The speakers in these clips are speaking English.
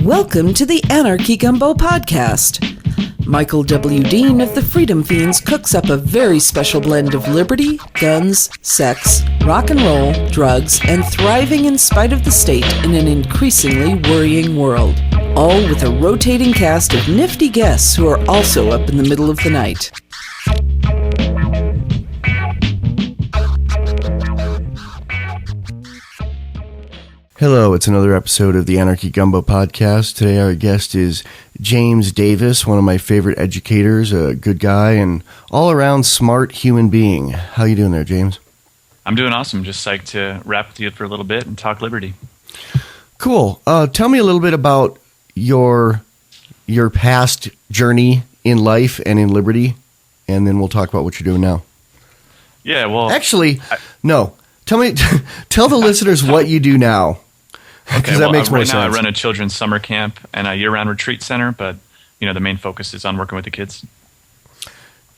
Welcome to the Anarchy Gumbo podcast. Michael W. Dean of the Freedom Fiends cooks up a very special blend of liberty, guns, sex, rock and roll, drugs, and thriving in spite of the state in an increasingly worrying world. All with a rotating cast of nifty guests who are also up in the middle of the night. Hello, it's another episode of the Anarchy Gumbo podcast. Today our guest is James Davis, one of my favorite educators, a good guy, and all-around smart human being. How you doing there, James? I'm doing awesome. Just psyched to rap with you for a little bit and talk liberty. Cool. Tell me a little bit about your past journey in life and in liberty, and then we'll talk about what you're doing now. Yeah, well... Actually, no. Tell the listeners what you do now. Okay, that makes more sense. Right now I run a children's summer camp and a year-round retreat center, but the main focus is on working with the kids.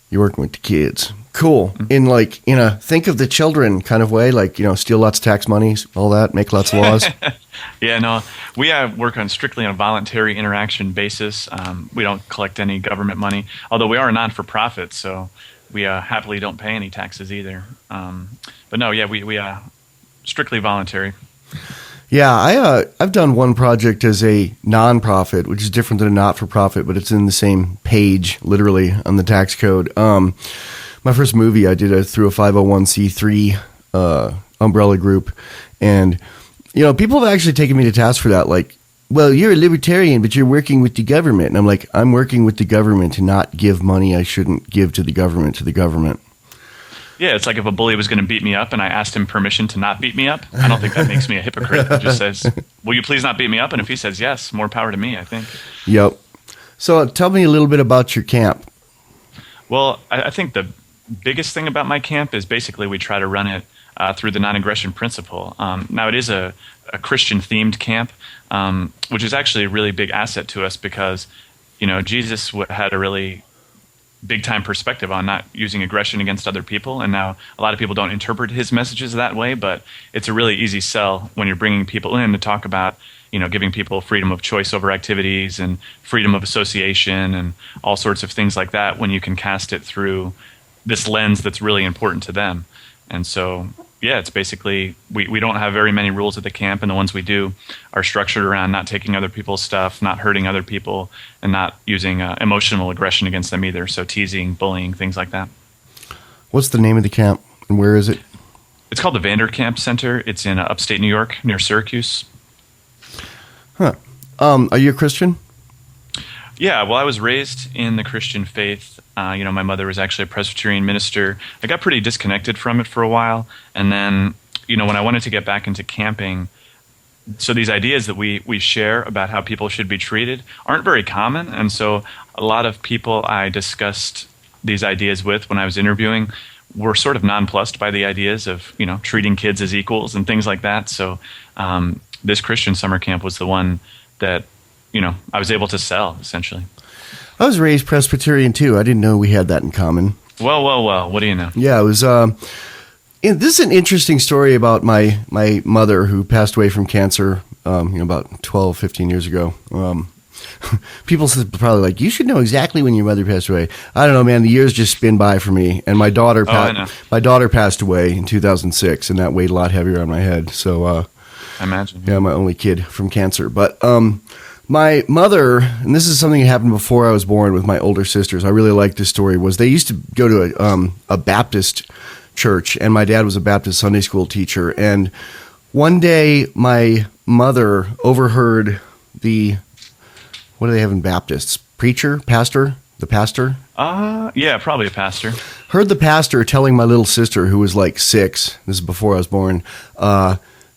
You're working with the kids. Cool. Mm-hmm. In a think of the children kind of way, steal lots of tax money, all that, make lots of laws. Yeah, no, we work strictly on a voluntary interaction basis. We don't collect any government money, although we are a non-for-profit, so we happily don't pay any taxes either. But no, yeah, we strictly voluntary. Yeah, I've done one project as a non-profit, which is different than a not-for-profit, but it's in the same page, literally, on the tax code. My first movie I did through a 501c3 umbrella group, and people have actually taken me to task for that. Like, well, you're a libertarian, but you're working with the government, and I'm like, I'm working with the government to not give money I shouldn't give to the government. Yeah, it's like if a bully was going to beat me up and I asked him permission to not beat me up, I don't think that makes me a hypocrite. It just says, will you please not beat me up? And if he says yes, more power to me, I think. Yep. So tell me a little bit about your camp. Well, I think the biggest thing about my camp is basically we try to run it through the non-aggression principle. Now, it is a Christian-themed camp, which is actually a really big asset to us because, Jesus had a really big-time perspective on not using aggression against other people, and now a lot of people don't interpret his messages that way, but it's a really easy sell when you're bringing people in to talk about, giving people freedom of choice over activities and freedom of association and all sorts of things like that when you can cast it through this lens that's really important to them. And so, yeah, it's basically, we don't have very many rules at the camp, and the ones we do are structured around not taking other people's stuff, not hurting other people, and not using emotional aggression against them either. So teasing, bullying, things like that. What's the name of the camp, and where is it? It's called the Vanderkamp Center. It's in upstate New York, near Syracuse. Huh. Are you a Christian? Yeah, well, I was raised in the Christian faith. My mother was actually a Presbyterian minister. I got pretty disconnected from it for a while. And then, when I wanted to get back into camping, so these ideas that we share about how people should be treated aren't very common. And so a lot of people I discussed these ideas with when I was interviewing were sort of nonplussed by the ideas of, treating kids as equals and things like that. So this Christian summer camp was the one that, I was able to sell, essentially. I was raised Presbyterian, too. I didn't know we had that in common. Well. What do you know? Yeah, it was... this is an interesting story about my mother who passed away from cancer about 12, 15 years ago. People said probably like, you should know exactly when your mother passed away. I don't know, man. The years just spin by for me. And my daughter passed away in 2006, and that weighed a lot heavier on my head. So, I imagine. Yeah, my only kid from cancer. But my mother, and this is something that happened before I was born with my older sisters. I really like this story. Was they used to go to a Baptist church, and my dad was a Baptist Sunday school teacher. And one day, my mother overheard what do they have in Baptists? Pastor? The pastor? Yeah, probably a pastor. Heard the pastor telling my little sister, who was like 6, this is before I was born,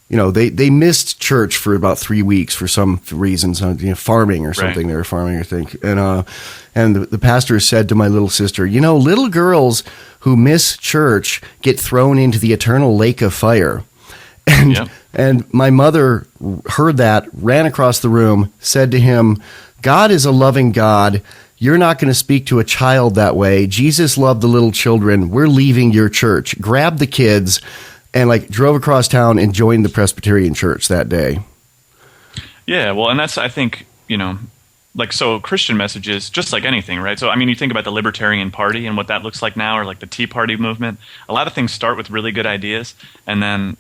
they missed church for about 3 weeks for some reasons, farming or something. Right. They were farming, I think. And the pastor said to my little sister, little girls who miss church get thrown into the eternal lake of fire. And my mother heard that, ran across the room, said to him, God is a loving God. You're not going to speak to a child that way. Jesus loved the little children. We're leaving your church. Grabbed the kids and drove across town and joined the Presbyterian church that day. Yeah, well, and that's, I think, like, so Christian messages, just like anything, right? So, I mean, you think about the Libertarian Party and what that looks like now, or like the Tea Party movement. A lot of things start with really good ideas and then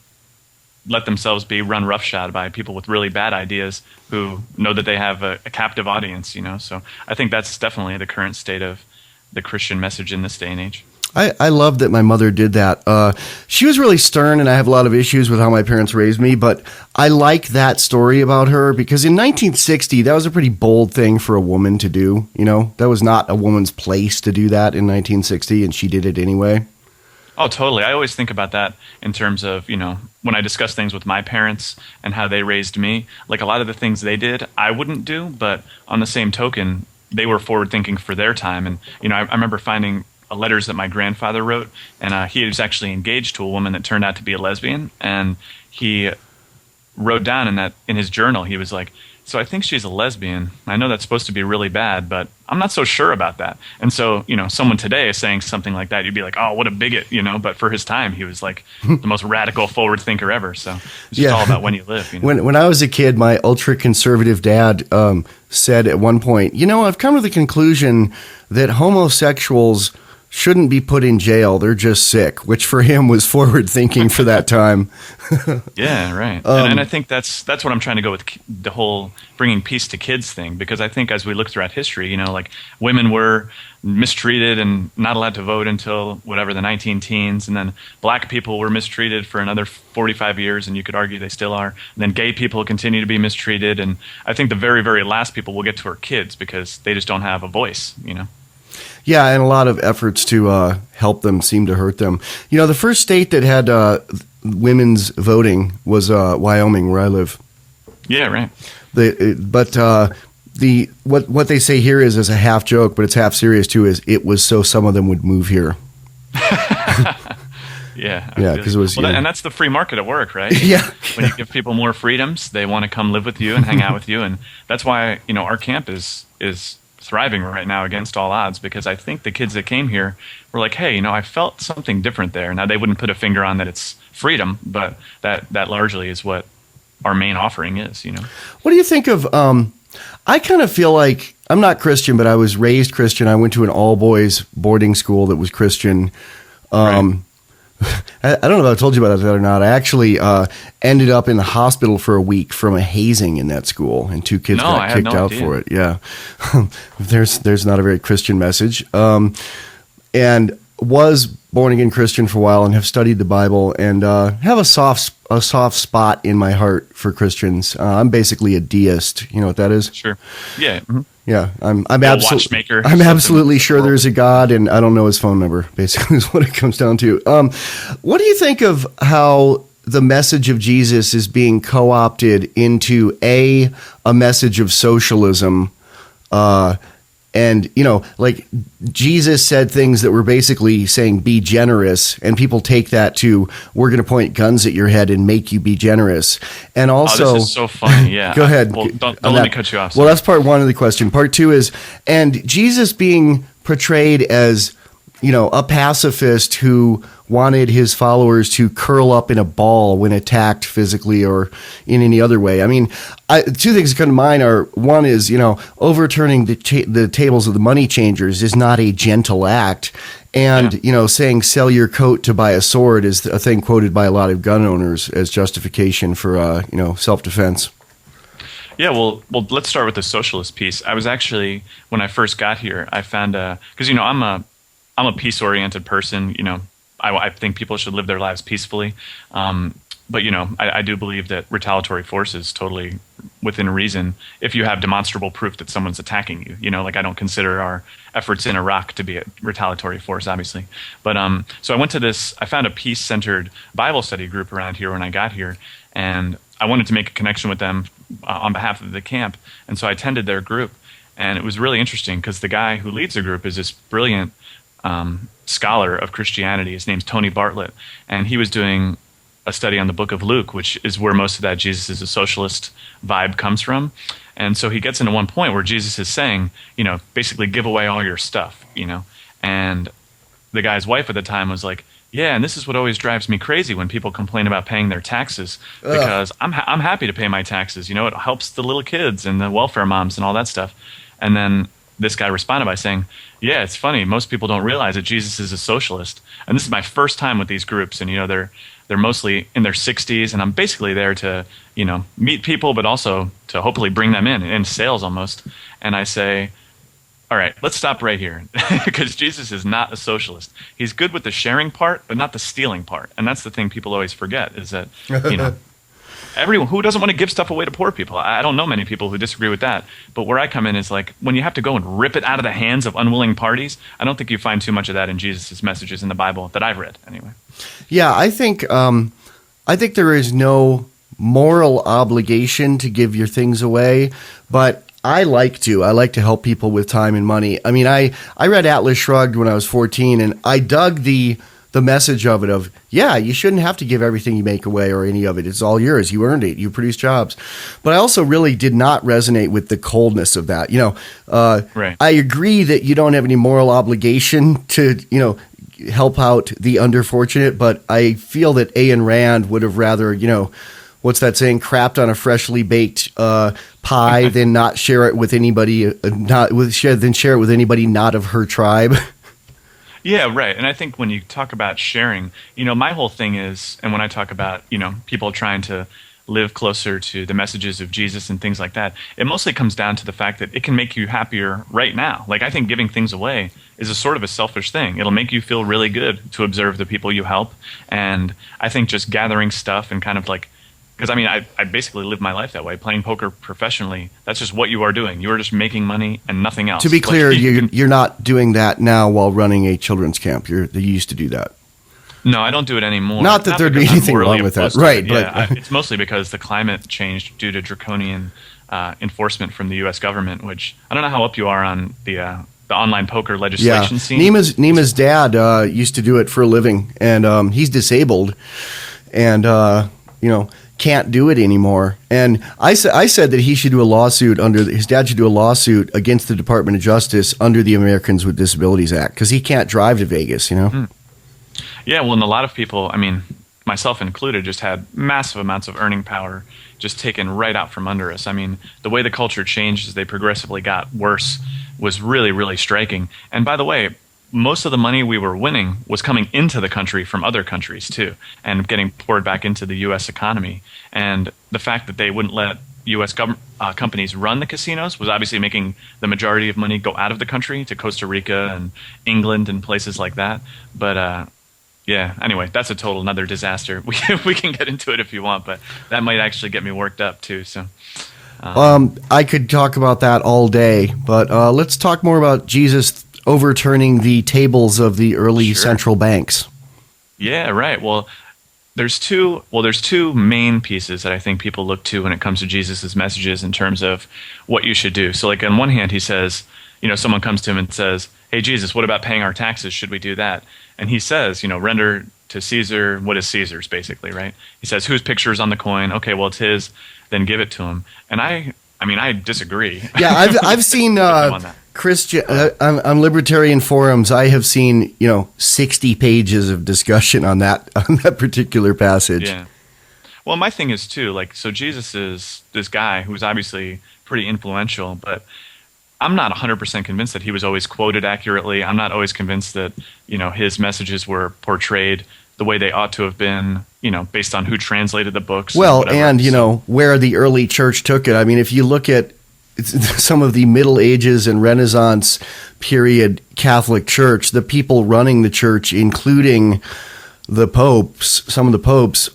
let themselves be run roughshod by people with really bad ideas who know that they have a captive audience, So I think that's definitely the current state of the Christian message in this day and age. I love that my mother did that. She was really stern, and I have a lot of issues with how my parents raised me, but I like that story about her because in 1960, that was a pretty bold thing for a woman to do. That was not a woman's place to do that in 1960, and she did it anyway. Oh, totally. I always think about that in terms of, when I discuss things with my parents and how they raised me, like a lot of the things they did, I wouldn't do, but on the same token, they were forward thinking for their time. And, I remember finding letters that my grandfather wrote, and he was actually engaged to a woman that turned out to be a lesbian, and he wrote down in his journal, he was like, so I think she's a lesbian. I know that's supposed to be really bad, but I'm not so sure about that. And so, someone today is saying something like that, you'd be like, oh, what a bigot, but for his time, he was like the most radical forward thinker ever. So it's just all about when you live. When I was a kid, my ultra conservative dad said at one point, I've come to the conclusion that homosexuals shouldn't be put in jail. They're just sick, which for him was forward thinking for that time. Yeah, right. And I think that's what I'm trying to go with the whole bringing peace to kids thing, because I think as we look throughout history, like women were mistreated and not allowed to vote until whatever the 19-teens, and then black people were mistreated for another 45 years, and you could argue they still are. And then gay people continue to be mistreated, and I think the very, very last people we'll get to are kids because they just don't have a voice, Yeah, and a lot of efforts to help them seem to hurt them. The first state that had women's voting was Wyoming, where I live. Yeah, right. What they say here is as a half joke, but it's half serious too. Is it was so some of them would move here. Yeah, because it was. And that's the free market at work, right? Yeah. When you give people more freedoms, they want to come live with you and hang out with you, and that's why our camp is thriving right now against all odds, because I think the kids that came here were like, hey, I felt something different there. Now, they wouldn't put a finger on that it's freedom, but that largely is what our main offering is, What do you think of, I kind of feel like, I'm not Christian, but I was raised Christian. I went to an all-boys boarding school that was Christian. Right. I don't know if I told you about that or not. I actually ended up in the hospital for a week from a hazing in that school, and 2 kids got kicked out for it. Yeah, there's not a very Christian message. And was born again Christian for a while, and have studied the Bible, and have a soft spot in my heart for Christians. I'm basically a deist. You know what that is? Sure. Yeah. Mm-hmm. Yeah, I'm absolutely sure there's a God, and I don't know his phone number, basically is what it comes down to. What do you think of how the message of Jesus is being co-opted into a message of socialism? And, like Jesus said things that were basically saying, be generous. And people take that to, we're going to point guns at your head and make you be generous. And also, this is so funny. Yeah. Go ahead. Well, don't let me cut you off. Well, that's part one of the question. Part two is, and Jesus being portrayed as, a pacifist who wanted his followers to curl up in a ball when attacked physically or in any other way. I mean, 2 things that come to mind are, one is, overturning the tables of the money changers is not a gentle act. And, saying sell your coat to buy a sword is a thing quoted by a lot of gun owners as justification for, self-defense. Yeah, well, let's start with the socialist piece. I was actually, when I first got here, I found, because, I'm a peace-oriented person. I think people should live their lives peacefully. But, I do believe that retaliatory force is totally within reason if you have demonstrable proof that someone's attacking you. Like I don't consider our efforts in Iraq to be a retaliatory force, obviously. But so I found a peace-centered Bible study group around here when I got here, and I wanted to make a connection with them on behalf of the camp. And so I attended their group, and it was really interesting because the guy who leads the group is this brilliant scholar of Christianity. His name's Tony Bartlett, and he was doing a study on the book of Luke, which is where most of that Jesus is a socialist vibe comes from. And so he gets into one point where Jesus is saying, basically give away all your stuff, and the guy's wife at the time was like, Yeah, and this is what always drives me crazy when people complain about paying their taxes, because I'm happy to pay my taxes. You know, it helps the little kids and the welfare moms and all that stuff. And then this guy responded by saying, yeah, it's funny. Most people don't realize that Jesus is a socialist. And this is my first time with these groups. And, you know, they're mostly in their 60s. And I'm basically there to, you know, meet people, but also to hopefully bring them in sales almost. And I say, all right, let's stop right here, because Jesus is not a socialist. He's good with the sharing part, but not the stealing part. And that's the thing people always forget, is that, you know, everyone who doesn't want to give stuff away to poor people. I don't know many people who disagree with that. But where I come in is like, when you have to go and rip it out of the hands of unwilling parties, I don't think you find too much of that in Jesus' messages in the Bible that I've read anyway. Yeah, I think there is no moral obligation to give your things away, but I like to help people with time and money. I mean, I read Atlas Shrugged when I was 14, and I dug the message of it of, yeah, you shouldn't have to give everything you make away or any of it. It's all yours. You earned it. You produce jobs. But I also really did not resonate with the coldness of that. You know, right. I agree that you don't have any moral obligation to, you know, help out the underfortunate, but I feel that Ayn Rand would have rather, you know, what's that saying? Crapped on a freshly baked pie, than not share it with anybody. Than share it with anybody not of her tribe. Yeah, right. And I think when you talk about sharing, you know, my whole thing is, and when I talk about, you know, people trying to live closer to the messages of Jesus and things like that, it mostly comes down to the fact that it can make you happier right now. Like, I think giving things away is a sort of a selfish thing. It'll make you feel really good to observe the people you help. And I think just gathering stuff and kind of like, because I mean, I basically live my life that way, playing poker professionally. That's just what you are doing. You are just making money and nothing else. To be clear, like, you're not doing that now while running a children's camp. You used to do that. No, I don't do it anymore. Not that there'd be anything wrong with that. Right. But it's mostly because the climate changed due to draconian enforcement from the U.S. government, which I don't know how up you are on the online poker legislation scene. Nima's dad used to do it for a living, and he's disabled, and you know, can't do it anymore. And I said that he should do a lawsuit his dad should do a lawsuit against the Department of Justice under the Americans with Disabilities Act, because he can't drive to Vegas, you know? Yeah, well, and a lot of people, I mean, myself included, just had massive amounts of earning power just taken right out from under us. I mean, the way the culture changed as they progressively got worse was really, really striking. And by the way, most of the money we were winning was coming into the country from other countries too, and getting poured back into the U.S. economy. And the fact that they wouldn't let U.S. companies run the casinos was obviously making the majority of money go out of the country to Costa Rica and England and places like that. But yeah, anyway, that's a total another disaster. We can get into it if you want, but that might actually get me worked up too. So. I could talk about that all day, but let's talk more about Jesus overturning the tables of the early central banks. Yeah, right. Well, there's two main pieces that I think people look to when it comes to Jesus's messages in terms of what you should do. So like on one hand, he says, you know, someone comes to him and says, "Hey Jesus, what about paying our taxes? Should we do that?" And he says, you know, render to Caesar what is Caesar's, basically, right? He says, whose picture is on the coin? Okay, well, it's his, then give it to him. And I mean, I disagree. Yeah, I've seen Christian on libertarian forums. I have seen 60 pages of discussion on that particular passage. Yeah. Well, my thing is too, like, so Jesus is this guy who's obviously pretty influential, but I'm not 100% convinced that he was always quoted accurately. I'm not always convinced that his messages were portrayed the way they ought to have been, based on who translated the books. Well, and where the early church took it. I mean, if you look at some of the Middle Ages and Renaissance period Catholic Church, the people running the church, including the popes, some of the popes,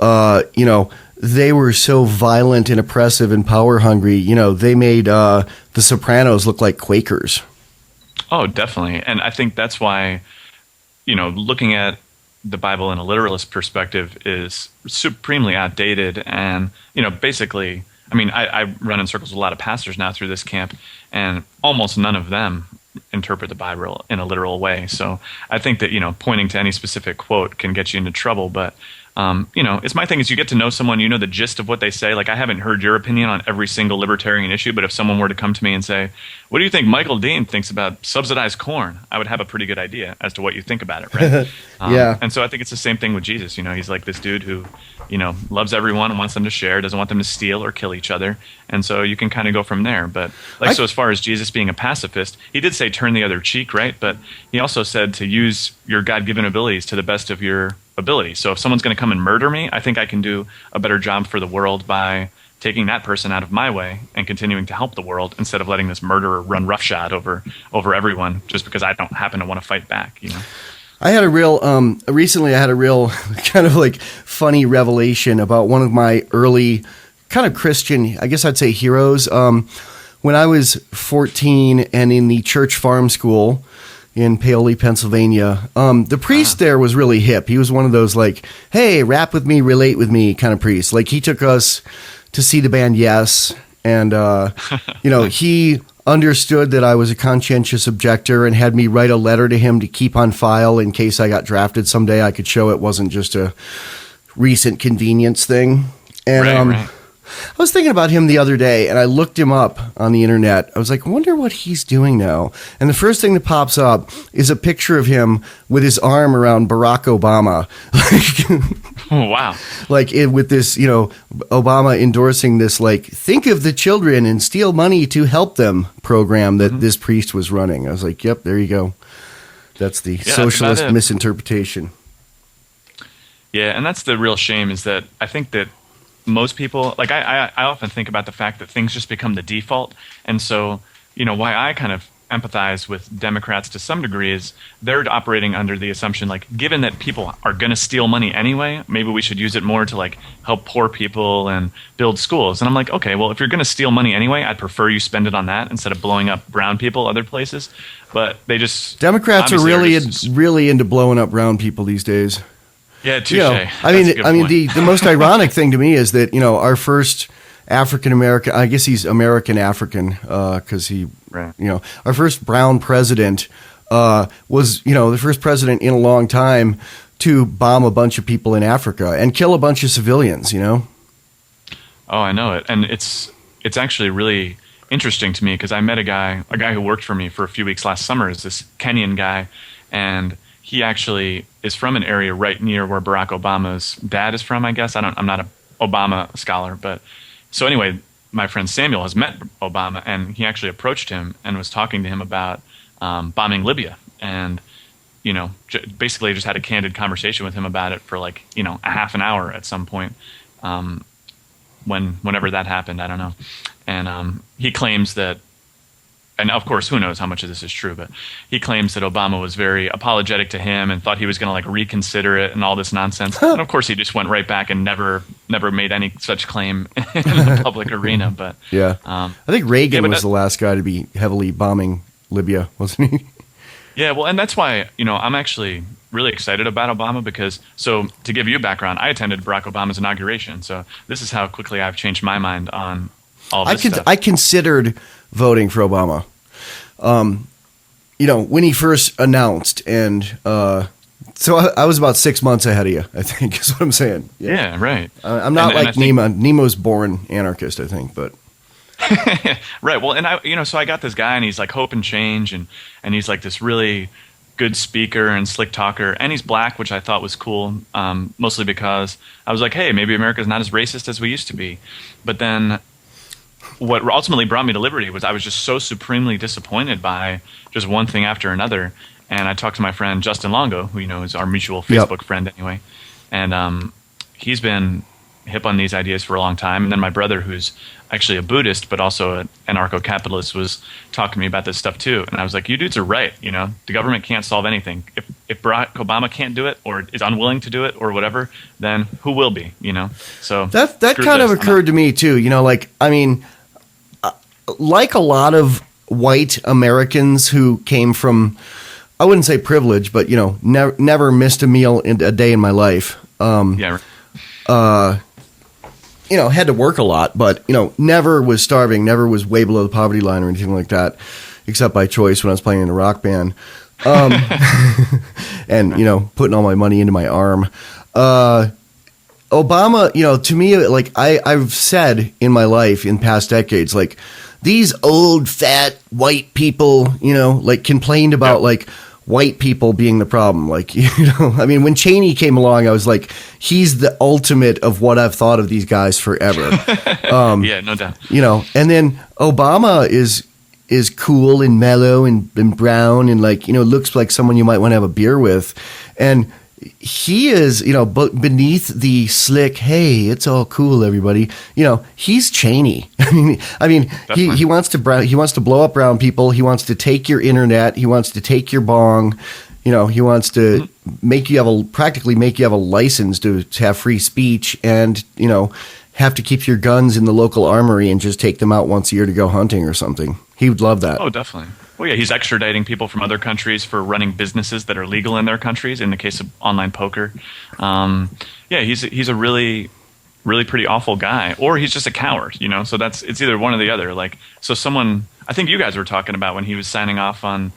they were so violent and oppressive and power hungry. They made the Sopranos look like Quakers. Oh, definitely. And I think that's why, looking at the Bible in a literalist perspective is supremely outdated. And, basically, I mean, I run in circles with a lot of pastors now through this camp, and almost none of them interpret the Bible in a literal way. So I think that, pointing to any specific quote can get you into trouble. But It's my thing is you get to know someone, you know the gist of what they say. Like I haven't heard your opinion on every single libertarian issue, but if someone were to come to me and say, what do you think Michael Dean thinks about subsidized corn? I would have a pretty good idea as to what you think about it, right? Yeah. And so I think it's the same thing with Jesus. He's like this dude who, loves everyone and wants them to share, doesn't want them to steal or kill each other. And so you can kind of go from there. But so as far as Jesus being a pacifist, he did say turn the other cheek, right? But he also said to use your God-given abilities to the best of your ability. So if someone's going to come and murder me, I think I can do a better job for the world by taking that person out of my way and continuing to help the world instead of letting this murderer run roughshod over everyone just because I don't happen to want to fight back, I had a real recently I had a real kind of like funny revelation about one of my early kind of Christian, I guess I'd say heroes. When I was 14 and in the church farm school in Paoli, Pennsylvania, the priest there was really hip. He was one of those like, hey, rap with me, relate with me kind of priest. Like he took us to see the band Yes. And, he understood that I was a conscientious objector and had me write a letter to him to keep on file in case I got drafted someday. I could show it wasn't just a recent convenience thing. And right. I was thinking about him the other day, and I looked him up on the internet. I was like, I wonder what he's doing now. And the first thing that pops up is a picture of him with his arm around Barack Obama. Oh, wow. With this, Obama endorsing this, think of the children and steal money to help them program that this priest was running. I was like, yep, there you go. That's the socialist misinterpretation. Yeah, and that's the real shame is that I think that most people, I often think about the fact that things just become the default. And so, why I kind of empathize with Democrats to some degree is they're operating under the assumption, given that people are going to steal money anyway, maybe we should use it more to, help poor people and build schools. And I'm like, okay, well, if you're going to steal money anyway, I'd prefer you spend it on that instead of blowing up brown people other places. But they just... Democrats are really into blowing up brown people these days. Yeah, touche. The most ironic thing to me is that our first African American, I guess he's American African because our first brown president was the first president in a long time to bomb a bunch of people in Africa and kill a bunch of civilians. Oh, I know it, and it's actually really interesting to me because I met a guy who worked for me for a few weeks last summer. Is this Kenyan guy, and he actually is from an area right near where Barack Obama's dad is from, I guess. I'm not an Obama scholar, but so anyway, my friend Samuel has met Obama, and he actually approached him and was talking to him about bombing Libya, and basically just had a candid conversation with him about it for a half an hour at some point, whenever that happened, I don't know, and he claims that. And of course, who knows how much of this is true, but he claims that Obama was very apologetic to him and thought he was going to reconsider it and all this nonsense. And of course, he just went right back and never made any such claim in the public arena. But yeah, I think Reagan was the last guy to be heavily bombing Libya, wasn't he? Yeah, well, and that's why I'm actually really excited about Obama because to give you a background, I attended Barack Obama's inauguration, so this is how quickly I've changed my mind on all this stuff. I considered voting for Obama. When he first announced, and so I was about 6 months ahead of you, I think is what I'm saying. Yeah, right. I'm not like Nemo. Nemo's born anarchist, I think, but right. Well, and so I got this guy, and he's like hope and change, and he's like this really good speaker and slick talker, and he's black, which I thought was cool, mostly because I was like, hey, maybe America's not as racist as we used to be, but then. What ultimately brought me to Liberty was I was just so supremely disappointed by just one thing after another. And I talked to my friend Justin Longo, who is our mutual Facebook friend anyway. And he's been hip on these ideas for a long time. And then my brother, who's actually a Buddhist but also an anarcho-capitalist, was talking to me about this stuff too. And I was like, you dudes are right. The government can't solve anything. If Barack Obama can't do it or is unwilling to do it or whatever, then who will be? So that kind of occurred to me too. Like a lot of white Americans who came from, I wouldn't say privilege, but never missed a meal in a day in my life. Had to work a lot, but never was starving, never was way below the poverty line or anything like that, except by choice when I was playing in a rock band, and putting all my money into my arm. Obama, to me, like I've said in my life in past decades, like these old fat white people, like complained about like white people being the problem. Like, I mean, when Cheney came along, I was like, he's the ultimate of what I've thought of these guys forever. Yeah, no doubt. And then Obama is cool and mellow and brown and like, looks like someone you might want to have a beer with. And he is, beneath the slick, hey, it's all cool, everybody. He's Cheney. I mean, he wants to blow up brown people. He wants to take your internet. He wants to take your bong. He wants to practically make you have a license to have free speech and, have to keep your guns in the local armory and just take them out once a year to go hunting or something. He would love that. Oh, definitely. Well, yeah, he's extraditing people from other countries for running businesses that are legal in their countries. In the case of online poker, he's a really, really pretty awful guy, or he's just a coward. So it's either one or the other. Like, so someone, I think you guys were talking about when he was signing off on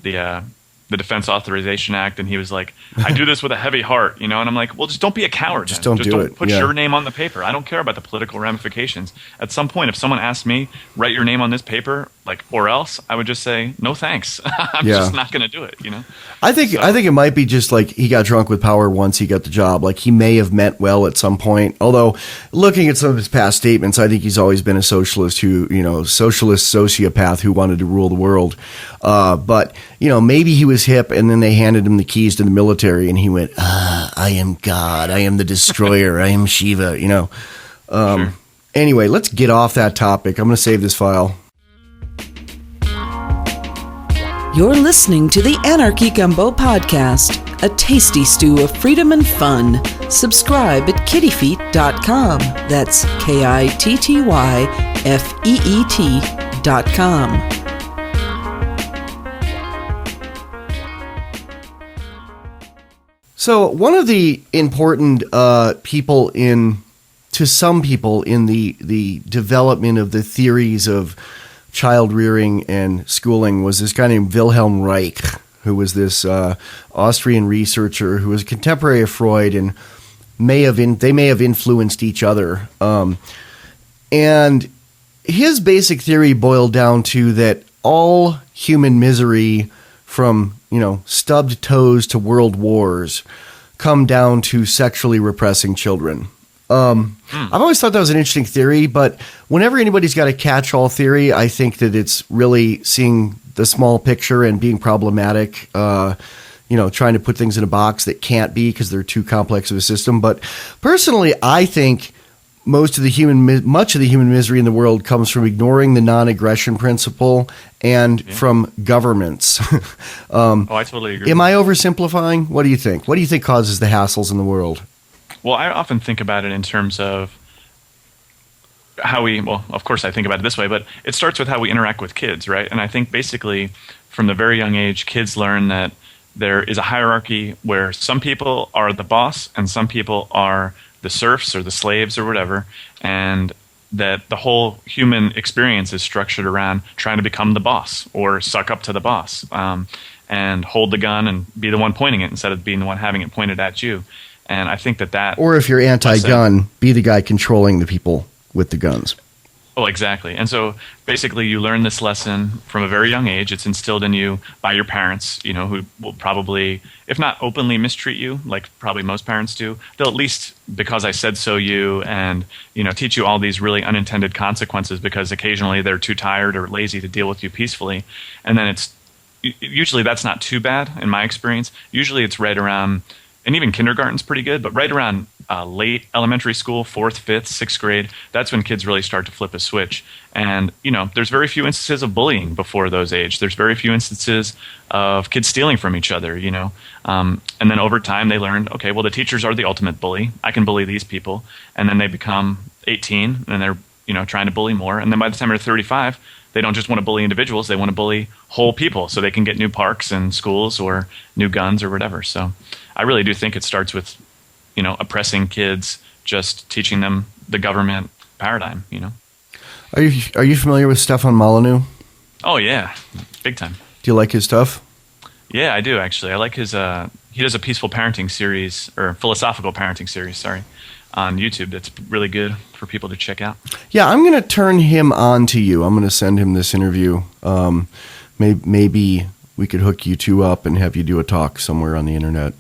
the Defense Authorization Act, and he was like, I do this with a heavy heart, and I'm like, well, just don't be a coward. Just don't do it. Put your name on the paper. I don't care about the political ramifications. At some point, if someone asked me, write your name on this paper, like, or else, I would just say, no thanks. I'm just not going to do it, I think it might be just like he got drunk with power once he got the job. Like he may have meant well at some point. Although looking at some of his past statements, I think he's always been a socialist socialist sociopath who wanted to rule the world. But maybe he was hip and then they handed him the keys to the military and he went, I am God. I am the destroyer. I am Shiva, Sure. Anyway, let's get off that topic. I'm going to save this file. You're listening to the Anarchy Gumbo podcast, a tasty stew of freedom and fun. Subscribe at kittyfeet.com. That's KITTYFEET.com. So one of the important people to some people in the development of the theories of child rearing and schooling was this guy named Wilhelm Reich, who was this Austrian researcher who was a contemporary of Freud and they may have influenced each other. And his basic theory boiled down to that all human misery from stubbed toes to world wars come down to sexually repressing children. I've always thought that was an interesting theory, but whenever anybody's got a catch-all theory, I think that it's really seeing the small picture and being problematic, trying to put things in a box that can't be because they're too complex of a system. But personally, I think much of the human misery in the world comes from ignoring the non-aggression principle and from governments. I totally agree. Am I oversimplifying? What do you think? What do you think causes the hassles in the world? Well, I often think about it in terms of of course I think about it this way, but it starts with how we interact with kids, right? And I think basically from the very young age, kids learn that there is a hierarchy where some people are the boss and some people are the serfs or the slaves or whatever, and that the whole human experience is structured around trying to become the boss or suck up to the boss and hold the gun and be the one pointing it instead of being the one having it pointed at you. And I think that or if you're anti-gun, be the guy controlling the people with the guns. Oh, exactly. And so basically you learn this lesson from a very young age. It's instilled in you by your parents, who will probably, if not openly mistreat you, like probably most parents do, they'll at least, because I said so you, and, teach you all these really unintended consequences because occasionally they're too tired or lazy to deal with you peacefully. And then usually that's not too bad in my experience. Usually it's right around, and even kindergarten's pretty good, but right around late elementary school, 4th, 5th, 6th grade, that's when kids really start to flip a switch. And, there's very few instances of bullying before those age. There's very few instances of kids stealing from each other, And then over time they learned, okay, well, the teachers are the ultimate bully. I can bully these people. And then they become 18 and they're, trying to bully more. And then by the time they're 35, they don't just want to bully individuals, they want to bully whole people so they can get new parks and schools or new guns or whatever. So I really do think it starts with, oppressing kids, just teaching them the government paradigm, Are you familiar with Stefan Molyneux? Oh, yeah. Big time. Do you like his stuff? Yeah, I do, actually. I like his he does a peaceful parenting series, or philosophical parenting series, sorry. on YouTube that's really good for people to check out. Yeah, I'm going to turn him on to you. I'm going to send him this interview. Maybe we could hook you two up and have you do a talk somewhere on the internet.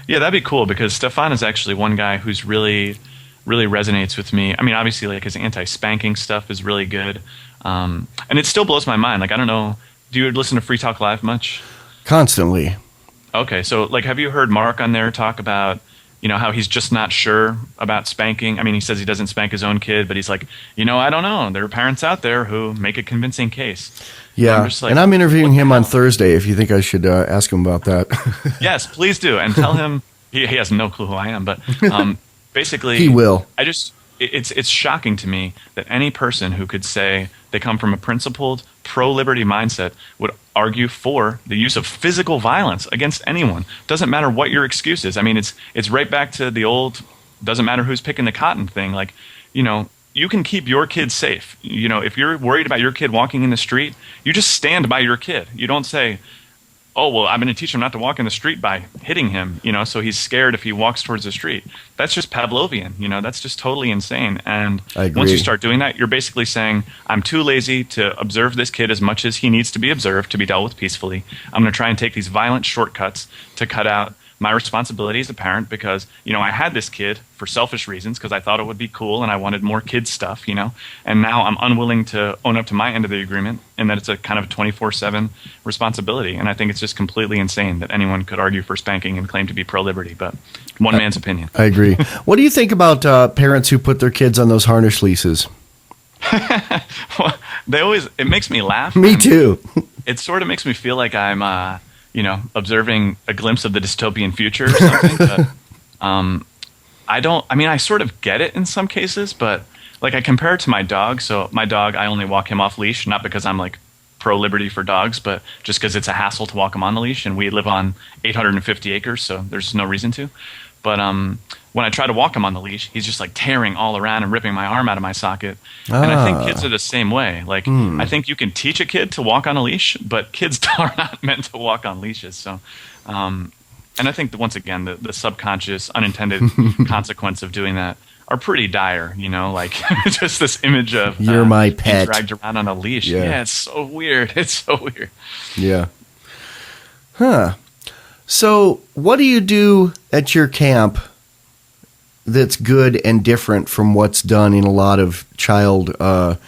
Yeah, that'd be cool, because Stefan is actually one guy who's really resonates with me. I mean, obviously, like, his anti-spanking stuff is really good. And it still blows my mind. Like, I don't know, do you listen to Free Talk Live much? Constantly. Okay, so, like, have you heard Mark on there talk about, how he's just not sure about spanking? I mean, he says he doesn't spank his own kid, but he's like, I don't know. There are parents out there who make a convincing case. Yeah, and I'm interviewing him on Thursday if you think I should ask him about that. Yes, please do. And tell him, he has no clue who I am, but basically... He will. It's shocking to me that any person who could say they come from a principled, pro-liberty mindset would argue for the use of physical violence against anyone. Doesn't matter what your excuse is. I mean, it's right back to the old, doesn't matter who's picking the cotton thing. Like, you can keep your kid safe. If you're worried about your kid walking in the street, you just stand by your kid. You don't say, oh, well, I'm going to teach him not to walk in the street by hitting him, so he's scared if he walks towards the street. That's just Pavlovian, that's just totally insane. And once you start doing that, you're basically saying, I'm too lazy to observe this kid as much as he needs to be observed to be dealt with peacefully. I'm going to try and take these violent shortcuts to cut out my responsibility as a parent because, I had this kid for selfish reasons because I thought it would be cool and I wanted more kid stuff, and now I'm unwilling to own up to my end of the agreement and that it's a kind of a 24/7 responsibility. And I think it's just completely insane that anyone could argue for spanking and claim to be pro-liberty, but one man's opinion. I agree. What do you think about parents who put their kids on those harness leases? Well, it makes me laugh. Me too. It sort of makes me feel like I'm, observing a glimpse of the dystopian future or something. But, I sort of get it in some cases, but like I compare it to my dog. So my dog, I only walk him off leash, not because I'm like pro-liberty for dogs, but just because it's a hassle to walk him on the leash. And we live on 850 acres, so there's no reason to. But when I try to walk him on the leash, he's just like tearing all around and ripping my arm out of my socket. And I think kids are the same way. Like, I think you can teach a kid to walk on a leash, but kids are not meant to walk on leashes. So, and I think that once again, the subconscious, unintended consequence of doing that are pretty dire. Like just this image of you're my pet dragged around on a leash. Yeah, it's so weird. It's so weird. Yeah. Huh. So, what do you do at your camp that's good and different from what's done in a lot of child, I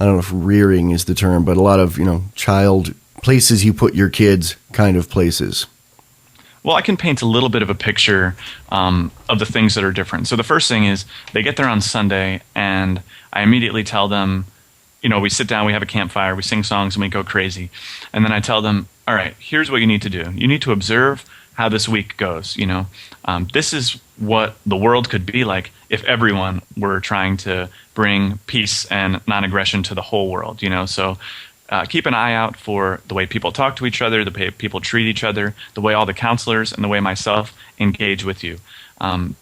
don't know if rearing is the term, but a lot of, child places you put your kids kind of places? Well, I can paint a little bit of a picture of the things that are different. So the first thing is they get there on Sunday, and I immediately tell them, we sit down, we have a campfire, we sing songs, and we go crazy. And then I tell them, all right, here's what you need to do. You need to observe how this week goes. This is what the world could be like if everyone were trying to bring peace and non-aggression to the whole world. So keep an eye out for the way people talk to each other, the way people treat each other, the way all the counselors and the way myself engage with you.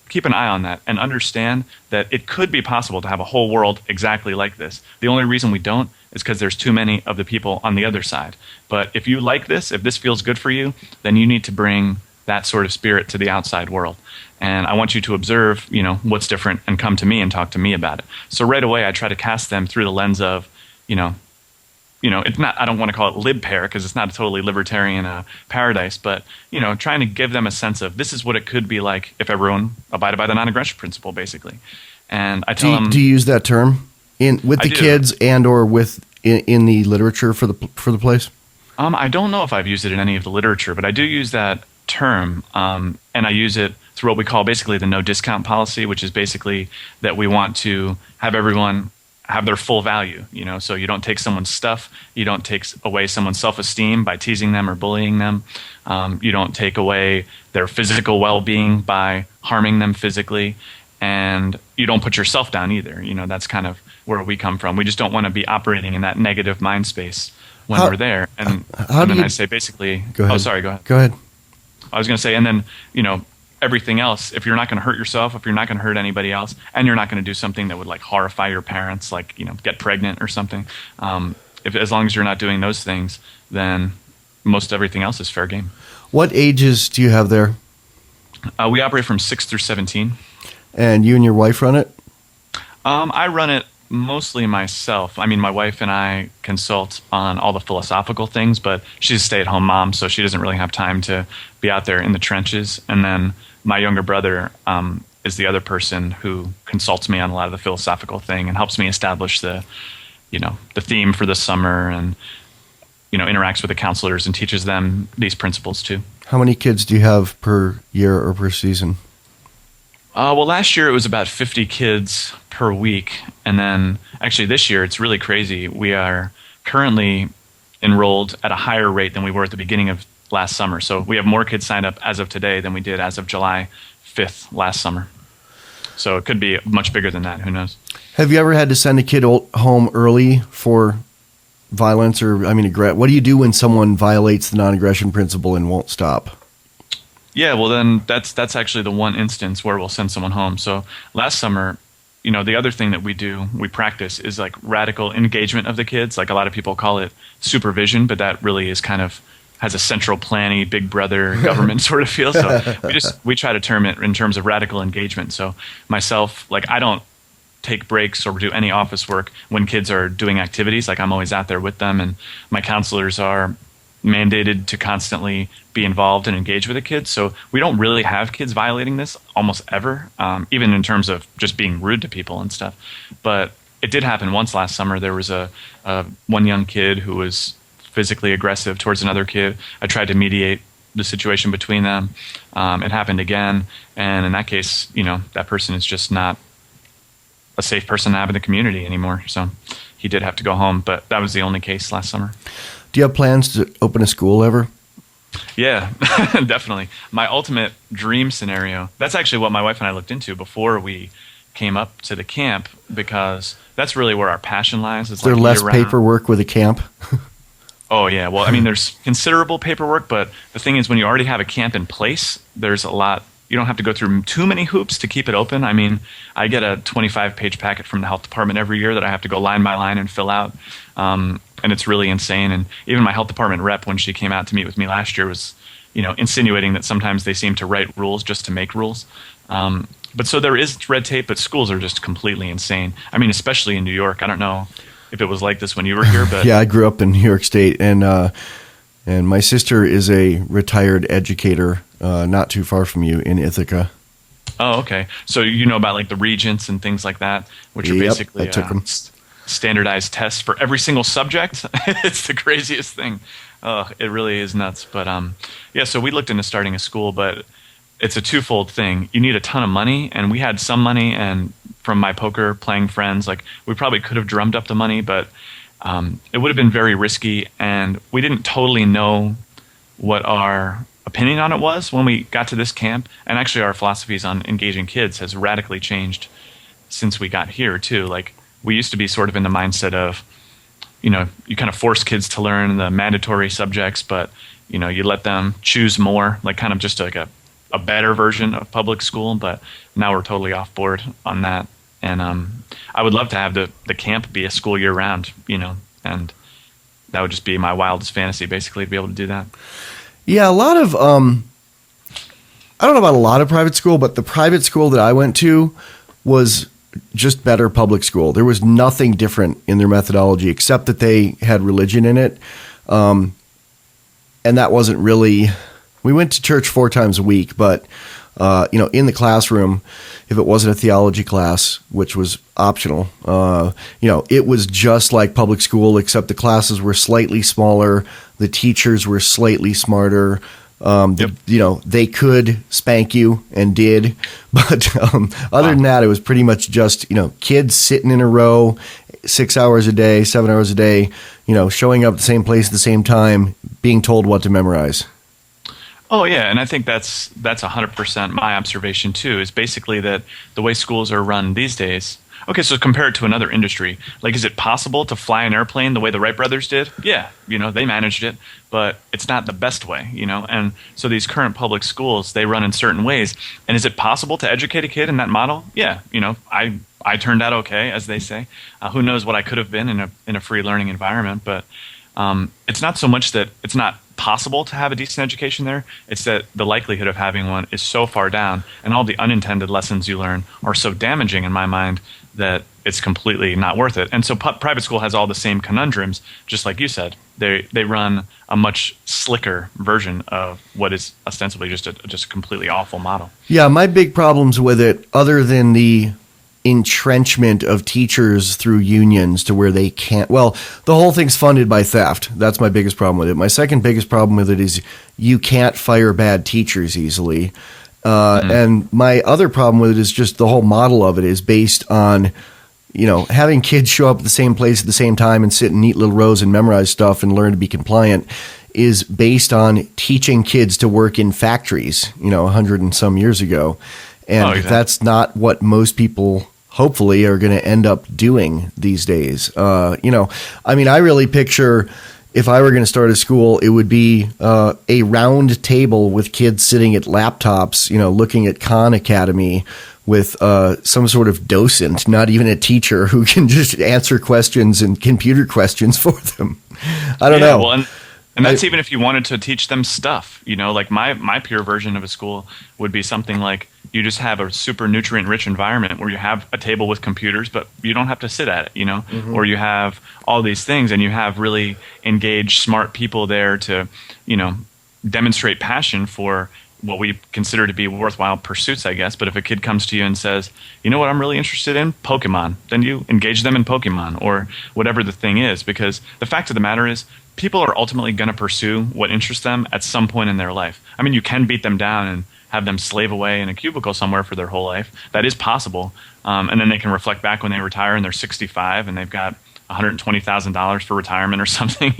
Keep an eye on that and understand that it could be possible to have a whole world exactly like this. The only reason we don't is because there's too many of the people on the other side. But if you like this, if this feels good for you, then you need to bring that sort of spirit to the outside world. And I want you to observe, what's different and come to me and talk to me about it. So right away, I try to cast them through the lens of, it's not, I don't want to call it lib-pair because it's not a totally libertarian paradise, but, trying to give them a sense of this is what it could be like if everyone abided by the non-aggression principle, basically. And I tell them... Do you use that term with the kids and or in the literature for the place? I don't know if I've used it in any of the literature, but I do use that term, and I use it through what we call basically the no discount policy, which is basically that we want to have everyone have their full value, so you don't take someone's stuff, you don't take away someone's self-esteem by teasing them or bullying them, you don't take away their physical well-being by harming them physically, and you don't put yourself down either. That's kind of where we come from. We just don't want to be operating in that negative mind space when we're there. And then I say basically, go ahead. Oh, sorry, go ahead. Go ahead. I was going to say, and then, everything else, if you're not going to hurt yourself, if you're not going to hurt anybody else, and you're not going to do something that would like horrify your parents, like, get pregnant or something, as long as you're not doing those things, then most everything else is fair game. What ages do you have there? We operate from 6 through 17. And you and your wife run it? I run it mostly myself. I mean, my wife and I consult on all the philosophical things, but she's a stay-at-home mom, so she doesn't really have time to be out there in the trenches. And then my younger brother is the other person who consults me on a lot of the philosophical thing and helps me establish the theme for the summer, and interacts with the counselors and teaches them these principles too. How many kids do you have per year or per season? Well, last year it was about 50 kids per week. And then actually this year it's really crazy. We are currently enrolled at a higher rate than we were at the beginning of last summer. So we have more kids signed up as of today than we did as of July 5th last summer. So it could be much bigger than that. Who knows? Have you ever had to send a kid home early for violence what do you do when someone violates the non-aggression principle and won't stop? Yeah, well then that's actually the one instance where we'll send someone home. So last summer, the other thing that we practice is like radical engagement of the kids. Like a lot of people call it supervision, but that really is kind of has a central planning, big brother government sort of feel. So we try to term it in terms of radical engagement. So myself, like I don't take breaks or do any office work when kids are doing activities. Like I'm always out there with them, and my counselors are mandated to constantly be involved and engage with the kids. So we don't really have kids violating this almost ever, even in terms of just being rude to people and stuff. But it did happen once last summer. There was a one young kid who was physically aggressive towards another kid. I tried to mediate the situation between them. It happened again. And in that case, that person is just not a safe person to have in the community anymore. So he did have to go home, but that was the only case last summer. Do you have plans to open a school ever? Yeah, definitely. My ultimate dream scenario, that's actually what my wife and I looked into before we came up to the camp, because that's really where our passion lies. Is there less paperwork with a camp? Oh, yeah. Well, I mean, there's considerable paperwork, but the thing is when you already have a camp in place, there's a lot. You don't have to go through too many hoops to keep it open. I mean, I get a 25-page packet from the health department every year that I have to go line by line and fill out. And it's really insane. And even my health department rep, when she came out to meet with me last year, was, insinuating that sometimes they seem to write rules just to make rules. But so there is red tape, but schools are just completely insane. I mean, especially in New York. I don't know if it was like this when you were here, but yeah, I grew up in New York State, and my sister is a retired educator, not too far from you in Ithaca. Oh, okay. So you know about like the regents and things like that, which are basically I took them. Standardized tests for every single subject. It's the craziest thing. It really is nuts. But yeah, so we looked into starting a school, but it's a twofold thing. You need a ton of money, and we had some money, and from my poker playing friends, like we probably could have drummed up the money, but it would have been very risky, and we didn't totally know what our opinion on it was when we got to this camp. And actually our philosophies on engaging kids has radically changed since we got here too. Like we used to be sort of in the mindset of, you kind of force kids to learn the mandatory subjects, but you let them choose more, like kind of just like a better version of public school. But now we're totally off board on that. And I would love to have the camp be a school year round, and that would just be my wildest fantasy, basically, to be able to do that. Yeah, a lot of, I don't know about a lot of private school, but the private school that I went to was just better public school. There was nothing different in their methodology except that they had religion in it. And that wasn't really, we went to church 4 times a week, but, in the classroom, if it wasn't a theology class, which was optional, it was just like public school, except the classes were slightly smaller. The teachers were slightly smarter. They could spank you and did, but other than that, it was pretty much just, kids sitting in a row 6 hours a day, 7 hours a day, showing up at the same place at the same time, being told what to memorize. Oh, yeah, and I think that's 100% my observation, too, is basically that the way schools are run these days. Okay, so compare it to another industry. Like, is it possible to fly an airplane the way the Wright brothers did? Yeah, they managed it, but it's not the best way, And so these current public schools, they run in certain ways. And is it possible to educate a kid in that model? Yeah, I turned out okay, as they say. Who knows what I could have been in a free learning environment, but it's not so much that it's not possible to have a decent education there. It's that the likelihood of having one is so far down, and all the unintended lessons you learn are so damaging in my mind that it's completely not worth it. And so private school has all the same conundrums, just like you said. They run a much slicker version of what is ostensibly just a completely awful model. Yeah, my big problems with it, other than the entrenchment of teachers through unions to where they can't, well, the whole thing's funded by theft. That's my biggest problem with it. My second biggest problem with it is you can't fire bad teachers easily. And my other problem with it is just the whole model of it is based on, having kids show up at the same place at the same time and sit in neat little rows and memorize stuff and learn to be compliant is based on teaching kids to work in factories, 100 and some years ago. And that's not what most people hopefully are going to end up doing these days. I really picture if I were going to start a school, it would be a round table with kids sitting at laptops, looking at Khan Academy with some sort of docent, not even a teacher, who can just answer questions and computer questions for them. I don't know. Well, and that's even if you wanted to teach them stuff, like my peer version of a school would be something like you just have a super nutrient-rich environment where you have a table with computers, but you don't have to sit at it, or you have all these things and you have really engaged, smart people there to, demonstrate passion for what we consider to be worthwhile pursuits, I guess. But if a kid comes to you and says, you know what I'm really interested in? Pokemon. Then you engage them in Pokemon or whatever the thing is, because the fact of the matter is people are ultimately going to pursue what interests them at some point in their life. I mean, you can beat them down and have them slave away in a cubicle somewhere for their whole life. That is possible. And then they can reflect back when they retire and they're 65 and they've got $120,000 for retirement or something,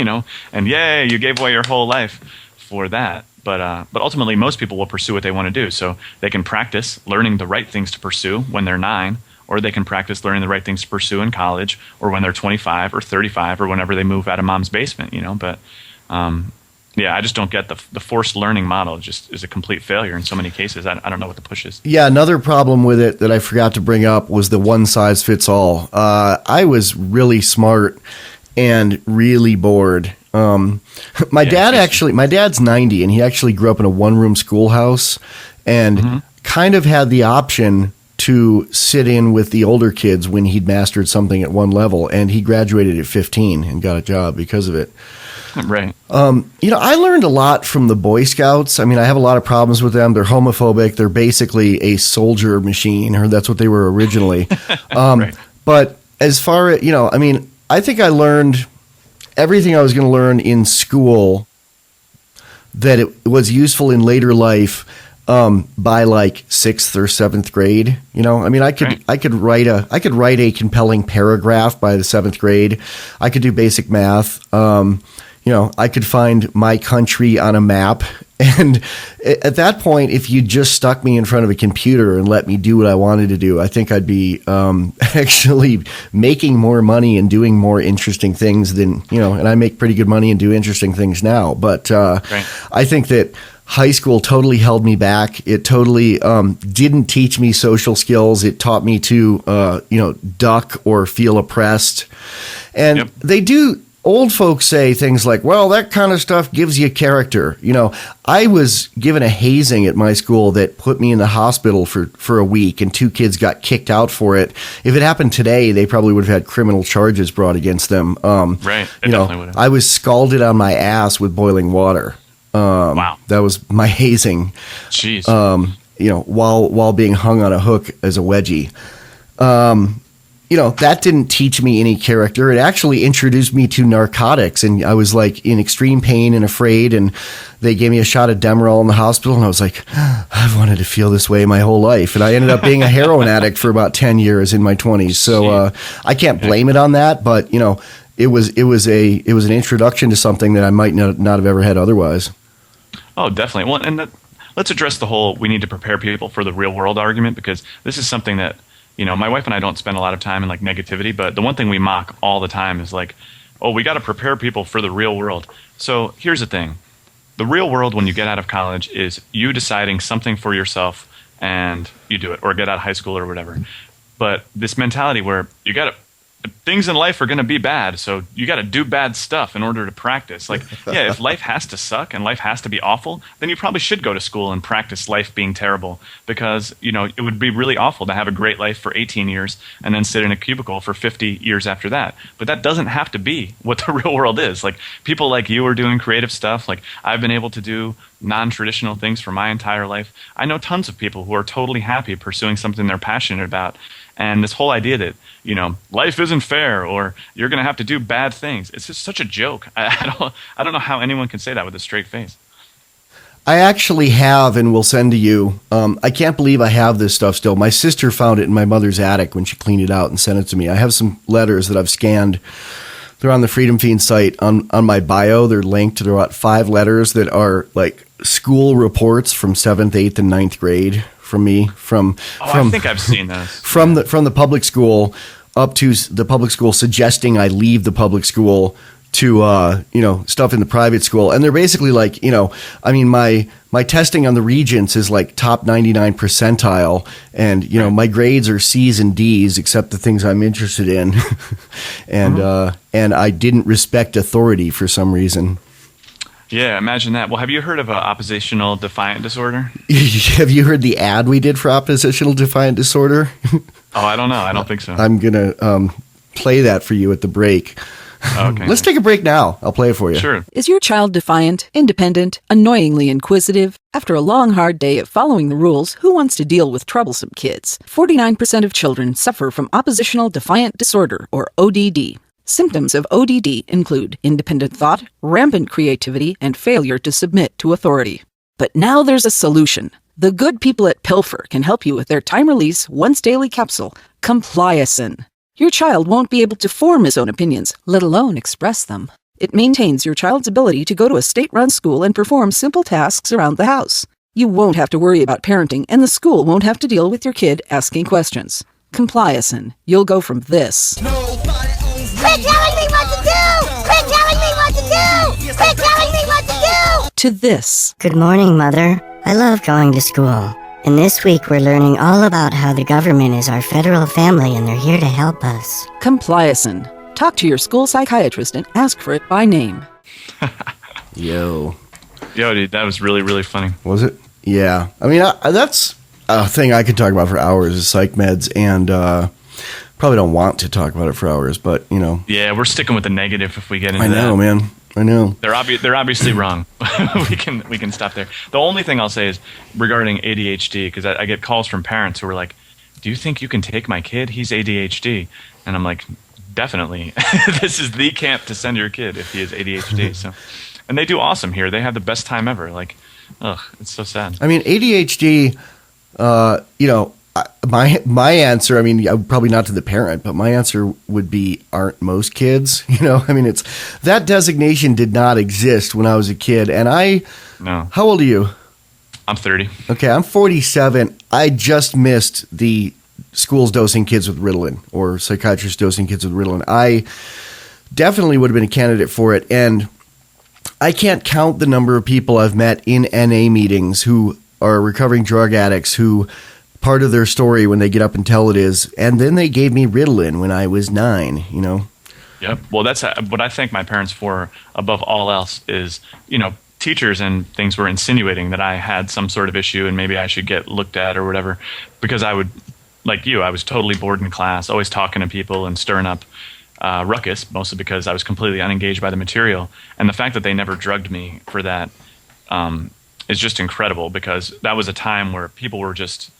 and yay, you gave away your whole life for that. But ultimately, most people will pursue what they want to do. So they can practice learning the right things to pursue when they're 9, or they can practice learning the right things to pursue in college, or when they're 25 or 35, or whenever they move out of mom's basement, But I just don't get the forced learning model. Just is a complete failure in so many cases. I don't know what the push is. Yeah, another problem with it that I forgot to bring up was the one size fits all. I was really smart and really bored. My dad's 90 and he actually grew up in a one-room schoolhouse and kind of had the option to sit in with the older kids when he'd mastered something at one level, and he graduated at 15 and got a job because of it. Right. I learned a lot from the Boy Scouts. I mean, I have a lot of problems with them. They're homophobic. They're basically a soldier machine, or that's what they were originally. Right. But as far as, I think I learned everything I was going to learn in school that it was useful in later life by like 6th or 7th grade. I could write a compelling paragraph by the 7th grade. I could do basic math. I could find my country on a map. And at that point, if you just stuck me in front of a computer and let me do what I wanted to do, I think I'd be actually making more money and doing more interesting things than, and I make pretty good money and do interesting things now. But I think that high school totally held me back. It totally didn't teach me social skills. It taught me to, duck or feel oppressed. And they do. Old folks say things like, well, that kind of stuff gives you character. I was given a hazing at my school that put me in the hospital for a week, and 2 kids got kicked out for it. If it happened today, they probably would have had criminal charges brought against them. Right. It definitely would have. I was scalded on my ass with boiling water. Wow. That was my hazing. Jeez. While being hung on a hook as a wedgie. That didn't teach me any character. It actually introduced me to narcotics, and I was like in extreme pain and afraid, and they gave me a shot of Demerol in the hospital, and I was like, I've wanted to feel this way my whole life. And I ended up being a heroin addict for about 10 years in my 20s. So I can't blame it on that, but it was an introduction to something that I might not have ever had otherwise. Oh, definitely. Well, and let's address the whole we need to prepare people for the real world argument, because this is something that my wife and I don't spend a lot of time in like negativity, but the one thing we mock all the time is like, oh, we got to prepare people for the real world. So here's the thing. The real world when you get out of college is you deciding something for yourself and you do it, or get out of high school or whatever. But this mentality where you got to things in life are going to be bad, so you got to do bad stuff in order to practice. Like, yeah, if life has to suck and life has to be awful, then you probably should go to school and practice life being terrible, because, you know, it would be really awful to have a great life for 18 years and then sit in a cubicle for 50 years after that. But that doesn't have to be what the real world is. Like, people like you are doing creative stuff. Like, I've been able to do non-traditional things for my entire life. I know tons of people who are totally happy pursuing something they're passionate about. And this whole idea that, you know, life isn't fair or you're going to have to do bad things, it's just such a joke. I don't know how anyone can say that with a straight face. I actually have and will send to you. I can't believe I have this stuff still. My sister found it in my mother's attic when she cleaned it out and sent it to me. I have some letters that I've scanned. They're on the Freedom Fiend site. On my bio, they're linked. There are about 5 letters that are like school reports from 7th, 8th, and 9th grade. From me, I think I've seen those. From the public school up to the public school suggesting I leave the public school to stuff in the private school. And they're basically like, I mean, my testing on the Regents is like top 99 percentile, and my grades are C's and D's except the things I'm interested in. And I didn't respect authority for some reason. Yeah, imagine that. Well, have you heard of oppositional defiant disorder? Have you heard the ad we did for oppositional defiant disorder? Oh, I don't know. I don't think so. I'm going to play that for you at the break. Okay. Let's take a break now. I'll play it for you. Sure. Is your child defiant, independent, annoyingly inquisitive? After a long, hard day of following the rules, who wants to deal with troublesome kids? 49% of children suffer from oppositional defiant disorder, or ODD. Symptoms of ODD include independent thought, rampant creativity, and failure to submit to authority. But now there's a solution. The good people at Pilfer can help you with their time-release, once-daily capsule, Compliacin. Your child won't be able to form his own opinions, let alone express them. It maintains your child's ability to go to a state-run school and perform simple tasks around the house. You won't have to worry about parenting, and the school won't have to deal with your kid asking questions. Compliacin. You'll go from this. Quit telling me what to do! Quit telling me what to do! Quit telling me what to do! To this. Good morning, Mother. I love going to school. And this week we're learning all about how the government is our federal family and they're here to help us. Compliacin. Talk to your school psychiatrist and ask for it by name. Yo, dude, that was really, really funny. Was it? Yeah. I mean, that's a thing I could talk about for hours is psych meds, and probably don't want to talk about it for hours, but, Yeah, we're sticking with the negative if we get into that. I know, man. I know. They're obviously wrong. we can stop there. The only thing I'll say is regarding ADHD, because I get calls from parents who are like, do you think you can take my kid? He's ADHD. And I'm like, definitely. This is the camp to send your kid if he has ADHD. So, and they do awesome here. They have the best time ever. Like, it's so sad. I mean, ADHD, my answer, I mean, probably not to the parent, but my answer would be, aren't most kids? I mean, it's that designation did not exist when I was a kid. And No. How old are you? I'm 30. Okay, I'm 47. I just missed the schools dosing kids with Ritalin or psychiatrists dosing kids with Ritalin. I definitely would have been a candidate for it. And I can't count the number of people I've met in NA meetings who are recovering drug addicts who part of their story when they get up and tell it is, and then they gave me Ritalin when I was 9, Yep. Well, that's what I thank my parents for above all else is, teachers and things were insinuating that I had some sort of issue and maybe I should get looked at or whatever, because I would, like you, I was totally bored in class, always talking to people and stirring up ruckus, mostly because I was completely unengaged by the material. And the fact that they never drugged me for that is just incredible, because that was a time where people were just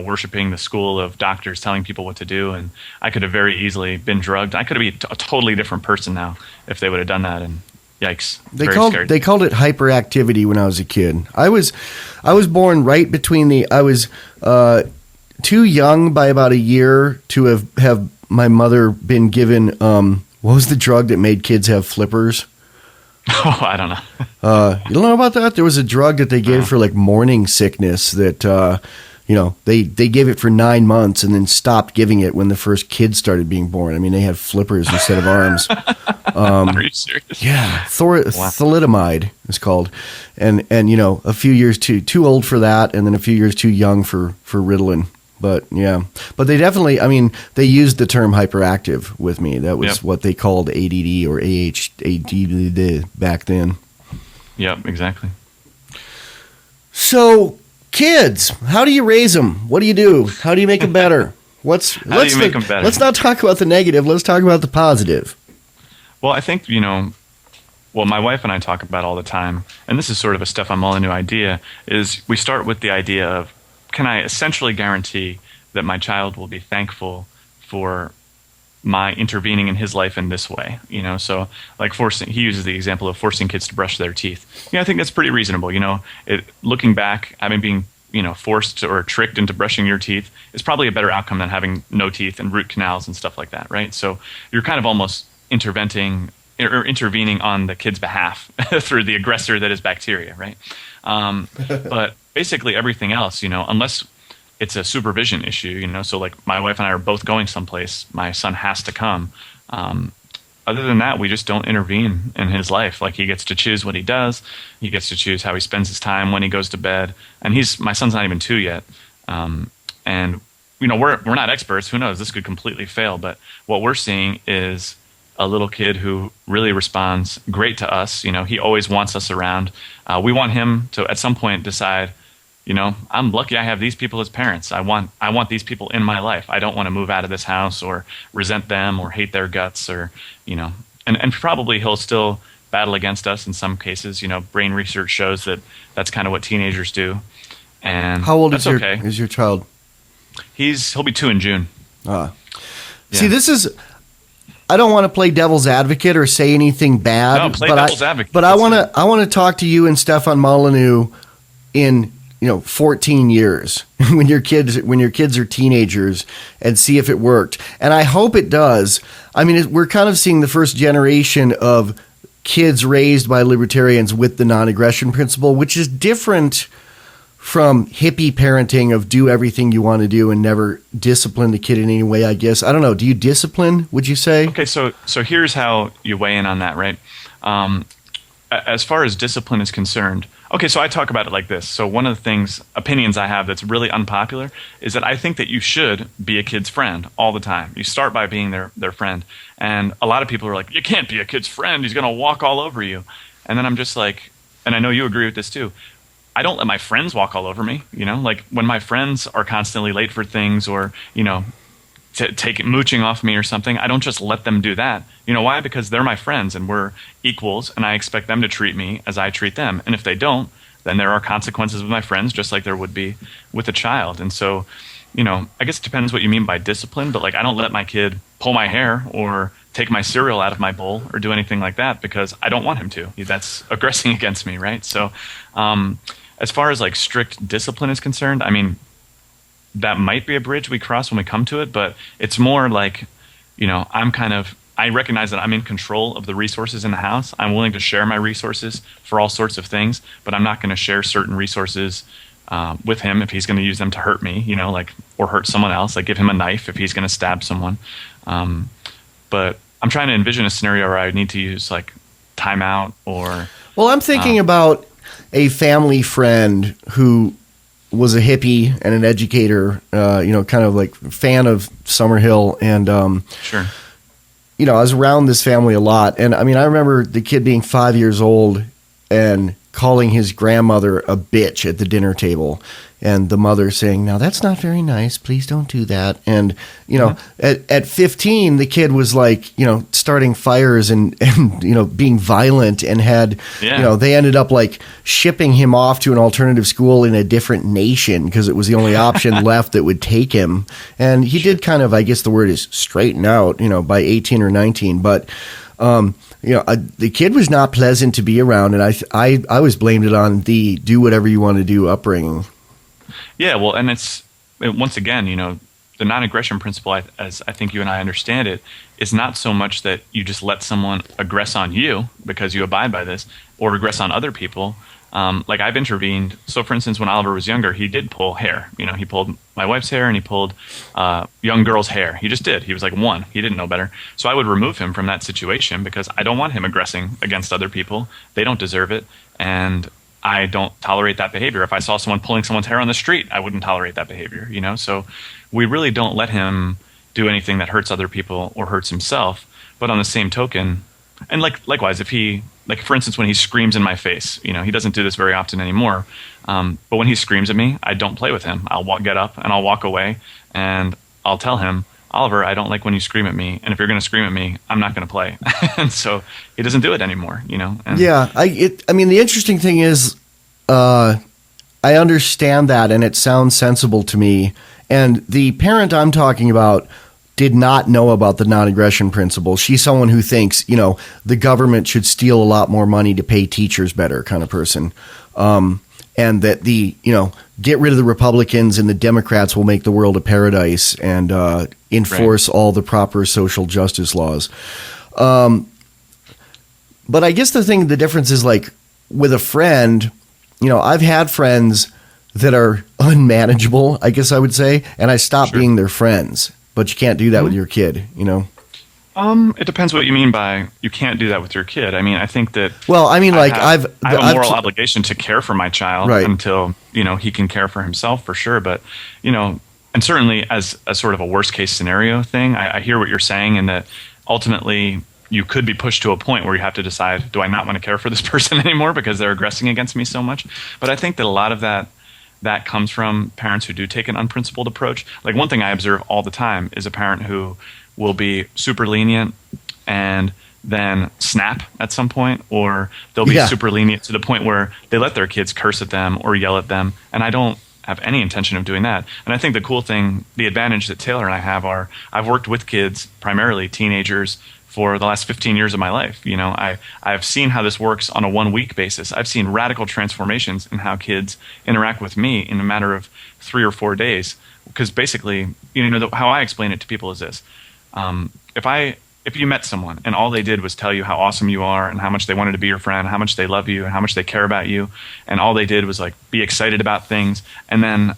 worshiping the school of doctors telling people what to do, and I could have very easily been drugged. I could have been a totally different person now if they would have done that, and yikes. They called it hyperactivity when I was a kid. I was born right between I was too young by about a year to have my mother been given what was the drug that made kids have flippers? Oh, I don't know. You don't know about that? There was a drug that they gave for like morning sickness that they gave it for 9 months and then stopped giving it when the first kids started being born. I mean, they had flippers instead of arms. Are you serious? Yeah, thalidomide is called, and a few years too old for that, and then a few years too young for Ritalin. But yeah, but they definitely, I mean, they used the term hyperactive with me. That was what they called ADD or ADD back then. Yep, exactly. So kids, how do you raise them? What do you do? How do you make them better? Let's not talk about the negative. Let's talk about the positive. Well, I think, my wife and I talk about all the time, and this is sort of a Stefan Molyneux idea, is we start with the idea of, can I essentially guarantee that my child will be thankful for my intervening in his life in this way? So like he uses the example of forcing kids to brush their teeth. I think that's pretty reasonable. Looking back, having being forced or tricked into brushing your teeth is probably a better outcome than having no teeth and root canals and stuff like that, right? So you're kind of almost intervening on the kid's behalf through the aggressor that is bacteria, right? But basically everything else, unless it's a supervision issue, so like my wife and I are both going someplace, my son has to come. Other than that, we just don't intervene in his life. Like, he gets to choose what he does. He gets to choose how he spends his time, when he goes to bed. And my son's not even 2 yet. And we're not experts. Who knows? This could completely fail. But what we're seeing is a little kid who really responds great to us. He always wants us around. We want him to, at some point, decide, I'm lucky I have these people as parents. I want these people in my life. I don't want to move out of this house or resent them or hate their guts or, and probably he'll still battle against us in some cases. Brain research shows that that's kind of what teenagers do. And how old is your child? He'll be 2 in June. See, this is, I don't want to play devil's advocate or say anything bad. No, play devil's advocate. But I want to talk to you and Stefan Molyneux in 14 years when your kids are teenagers and see if it worked. And I hope it does. I mean, we're kind of seeing the first generation of kids raised by libertarians with the non-aggression principle, which is different from hippie parenting of do everything you want to do and never discipline the kid in any way, I guess. I don't know. Do you discipline, would you say? Okay, so here's how you weigh in on that, right? As far as discipline is concerned, okay, so I talk about it like this. So one of the opinions I have that's really unpopular is that I think that you should be a kid's friend all the time. You start by being their friend. And a lot of people are like, you can't be a kid's friend. He's going to walk all over you. And then I'm just like, and I know you agree with this too, I don't let my friends walk all over me. Like when my friends are constantly late for things or, mooching off me or something, I don't just let them do that. You know why? Because they're my friends and we're equals and I expect them to treat me as I treat them. And if they don't, then there are consequences with my friends, just like there would be with a child. And so, I guess it depends what you mean by discipline, but like I don't let my kid pull my hair or take my cereal out of my bowl or do anything like that because I don't want him to. That's aggressing against me, right? So as far as like strict discipline is concerned, I mean, that might be a bridge we cross when we come to it, but it's more like, I recognize that I'm in control of the resources in the house. I'm willing to share my resources for all sorts of things, but I'm not going to share certain resources with him if he's going to use them to hurt me, or hurt someone else. Like give him a knife if he's going to stab someone. But I'm trying to envision a scenario where I need to use like timeout or. Well, I'm thinking about a family friend who was a hippie and an educator, kind of like fan of Summerhill. And, sure. I was around this family a lot. And I mean, I remember the kid being 5 years old and calling his grandmother a bitch at the dinner table. And the mother saying, now that's not very nice. Please don't do that. And, at 15, the kid was like, starting fires and being violent and had, they ended up like shipping him off to an alternative school in a different nation because it was the only option left that would take him. And he did kind of, I guess the word is straighten out, by 18 or 19. But, the kid was not pleasant to be around. And I always blamed it on the do whatever you want to do upbringing. Yeah, well, and it's once again, the non-aggression principle, as I think you and I understand it, is not so much that you just let someone aggress on you because you abide by this, or aggress on other people. Like I've intervened. So, for instance, when Oliver was younger, he did pull hair. He pulled my wife's hair and he pulled young girls' hair. He just did. He was like 1. He didn't know better. So I would remove him from that situation because I don't want him aggressing against other people. They don't deserve it, and I don't tolerate that behavior. If I saw someone pulling someone's hair on the street, I wouldn't tolerate that behavior, you know? So we really don't let him do anything that hurts other people or hurts himself. But on the same token, and likewise, if he, like for instance, when he screams in my face, you know, he doesn't do this very often anymore. But when he screams at me, I don't play with him. I'll get up and I'll walk away and I'll tell him, Oliver, I don't like when you scream at me. And if you're going to scream at me, I'm not going to play. And so he doesn't do it anymore, you know? And yeah. I mean, the interesting thing is, I understand that and it sounds sensible to me. And the parent I'm talking about did not know about the non-aggression principle. She's someone who thinks, you know, the government should steal a lot more money to pay teachers better kind of person. And that get rid of the Republicans and the Democrats will make the world a paradise and enforce all the proper social justice laws. But I guess the difference is like with a friend, you know, I've had friends that are unmanageable, I guess I would say, and I stopped being their friends. But you can't do that with your kid, you know? It depends what you mean by you can't do that with your kid. I mean, I think that. Well, I mean, like I have a moral obligation to care for my child until, you know, he can care for himself for sure. But, you know, and certainly as a sort of a worst case scenario thing, I hear what you're saying, and that ultimately you could be pushed to a point where you have to decide, do I not want to care for this person anymore because they're aggressing against me so much? But I think that a lot of that comes from parents who do take an unprincipled approach. Like one thing I observe all the time is a parent who will be super lenient and then snap at some point, or they'll be super lenient to the point where they let their kids curse at them or yell at them. And I don't have any intention of doing that. And I think the cool thing, the advantage that Taylor and I have are I've worked with kids, primarily teenagers, for the last 15 years of my life. You know, I've seen how this works on a 1 week basis. I've seen radical transformations in how kids interact with me in a matter of 3 or 4 days. Because basically, you know, how I explain it to people is this. If you met someone and all they did was tell you how awesome you are and how much they wanted to be your friend, how much they love you and how much they care about you, and all they did was like be excited about things, and then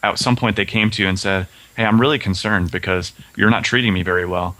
at some point they came to you and said, hey, I'm really concerned because you're not treating me very well.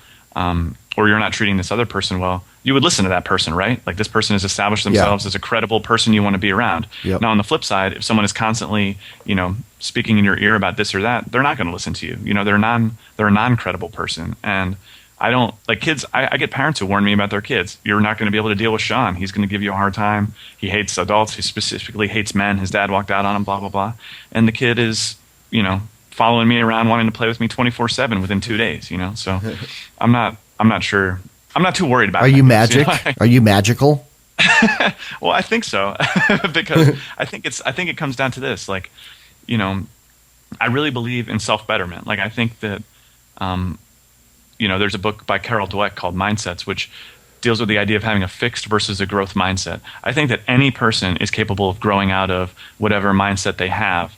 Or you're not treating this other person well, you would listen to that person, right? Like this person has established themselves as a credible person you want to be around. Yep. Now, on the flip side, if someone is constantly, you know, speaking in your ear about this or that, they're not going to listen to you. You know, they're a non-credible person. And I don't like kids. I get parents who warn me about their kids. You're not going to be able to deal with Sean. He's going to give you a hard time. He hates adults. He specifically hates men. His dad walked out on him, blah, blah, blah. And the kid is, you know, following me around, wanting to play with me 24/7 within 2 days, you know? So I'm not sure. I'm not too worried about it. Are you magic? Are you magical? Well, I think so. Because I think it comes down to this. Like, you know, I really believe in self-betterment. Like, I think that, you know, there's a book by Carol Dweck called Mindsets, which deals with the idea of having a fixed versus a growth mindset. I think that any person is capable of growing out of whatever mindset they have,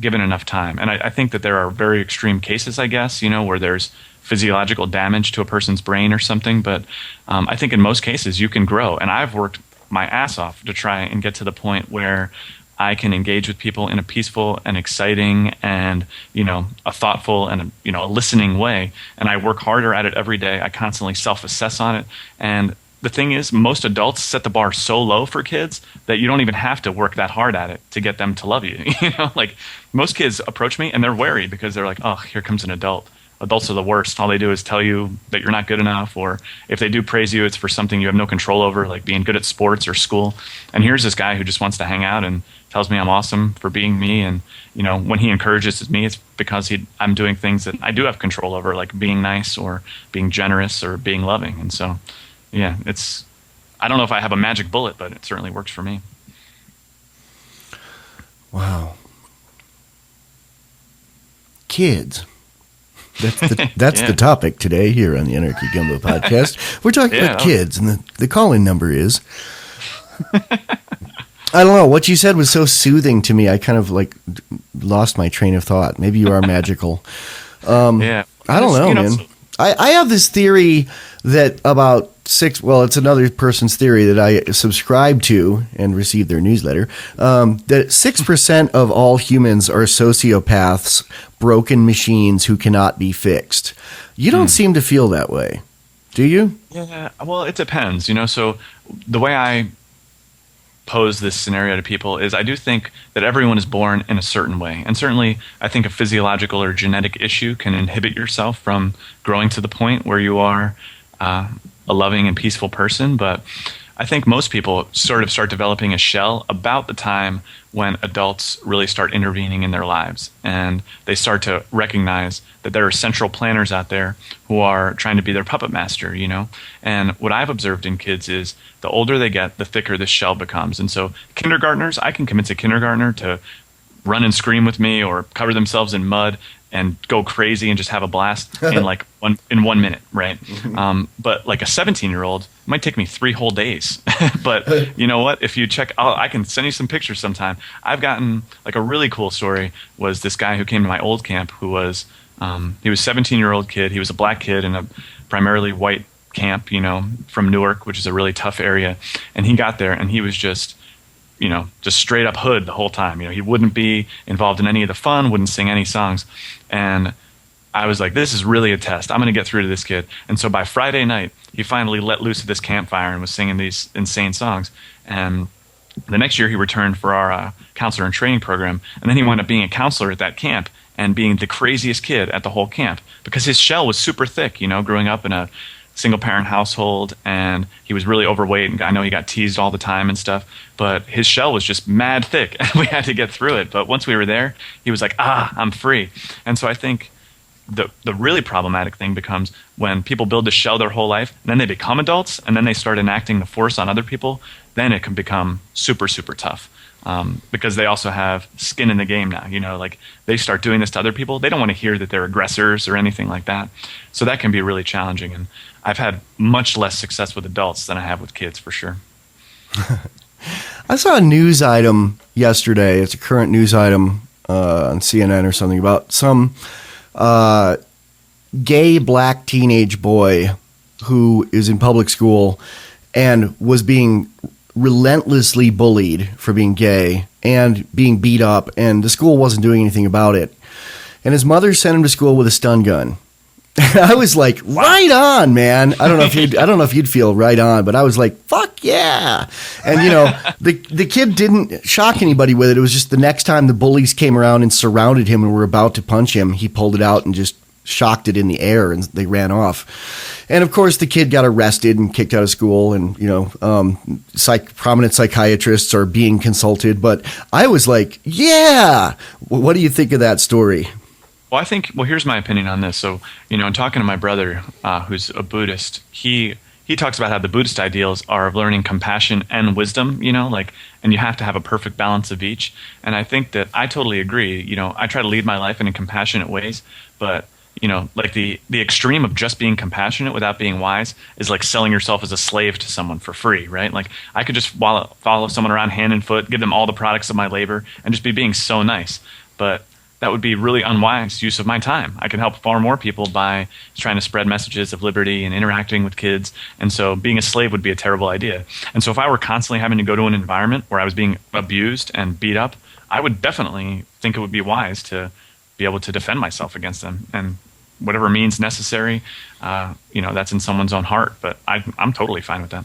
given enough time. And I think that there are very extreme cases, I guess, you know, where there's physiological damage to a person's brain or something. But I think in most cases you can grow. And I've worked my ass off to try and get to the point where I can engage with people in a peaceful and exciting and, you know, a thoughtful and, you know, a listening way. And I work harder at it every day. I constantly self-assess on it. And the thing is, most adults set the bar so low for kids that you don't even have to work that hard at it to get them to love you. You know, like most kids approach me and they're wary because they're like, oh, here comes an adult. Adults are the worst. All they do is tell you that you're not good enough, or if they do praise you, it's for something you have no control over, like being good at sports or school. And here's this guy who just wants to hang out and tells me I'm awesome for being me. And, you know, when he encourages me, it's because I'm doing things that I do have control over, like being nice or being generous or being loving. And so, yeah, I don't know if I have a magic bullet, but it certainly works for me. Wow. Kids. That's the topic today here on the Anarchy Gumbo podcast. We're talking about kids, and the call-in number is... I don't know. What you said was so soothing to me. I kind of like lost my train of thought. Maybe you are magical. I don't know, man. I have this theory that about it's another person's theory that I subscribe to and receive their newsletter, that 6% of all humans are sociopaths, broken machines who cannot be fixed. You don't seem to feel that way, do you? Yeah, well, it depends, you know. So the way I pose this scenario to people is I do think that everyone is born in a certain way. And certainly I think a physiological or genetic issue can inhibit yourself from growing to the point where you are a loving and peaceful person. But I think most people sort of start developing a shell about the time when adults really start intervening in their lives. And they start to recognize that there are central planners out there who are trying to be their puppet master, you know? And what I've observed in kids is the older they get, the thicker this shell becomes. And so kindergartners, I can convince a kindergartner to run and scream with me or cover themselves in mud and go crazy and just have a blast in like 1 minute, right? But like a 17-year-old, it might take me 3 whole days. But you know what? If you check, I can send you some pictures sometime. I've gotten like a really cool story was this guy who came to my old camp who was, he was a 17-year-old kid. He was a black kid in a primarily white camp, you know, from Newark, which is a really tough area. And he got there and he was just straight up hood the whole time. You know, he wouldn't be involved in any of the fun, wouldn't sing any songs. And I was like, this is really a test. I'm going to get through to this kid. And so by Friday night, he finally let loose at this campfire and was singing these insane songs. And the next year he returned for our counselor and training program. And then he wound up being a counselor at that camp and being the craziest kid at the whole camp because his shell was super thick, you know, growing up in a single parent household, and he was really overweight, and I know he got teased all the time and stuff, but his shell was just mad thick and we had to get through it. But once we were there, he was like, I'm free. And so I think the really problematic thing becomes when people build this shell their whole life and then they become adults and then they start enacting the force on other people, then it can become super, super tough. Because they also have skin in the game now, you know, like they start doing this to other people. They don't want to hear that they're aggressors or anything like that. So that can be really challenging. And I've had much less success with adults than I have with kids for sure. I saw a news item yesterday. It's a current news item on CNN or something about some gay black teenage boy who is in public school and was being relentlessly bullied for being gay and being beat up, and the school wasn't doing anything about it. And his mother sent him to school with a stun gun. I was like, right on, man. I don't know if you'd feel right on, but I was like, fuck yeah. And you know, the kid didn't shock anybody with it. It was just the next time the bullies came around and surrounded him and were about to punch him, he pulled it out and just shocked it in the air and they ran off. And of course the kid got arrested and kicked out of school, and you know, prominent psychiatrists are being consulted. But I was like, yeah. What do you think of that story? Well, I think, here's my opinion on this. So, you know, in talking to my brother, who's a Buddhist, he talks about how the Buddhist ideals are of learning compassion and wisdom, you know, like, and you have to have a perfect balance of each. And I think that I totally agree. You know, I try to lead my life in compassionate ways, but you know, like the extreme of just being compassionate without being wise is like selling yourself as a slave to someone for free, right? Like I could just follow someone around hand and foot, give them all the products of my labor, and just be being so nice. But that would be really unwise use of my time. I can help far more people by trying to spread messages of liberty and interacting with kids. And so being a slave would be a terrible idea. And so if I were constantly having to go to an environment where I was being abused and beat up, I would definitely think it would be wise to be able to defend myself against them, and whatever means necessary, you know, that's in someone's own heart. But I'm totally fine with that.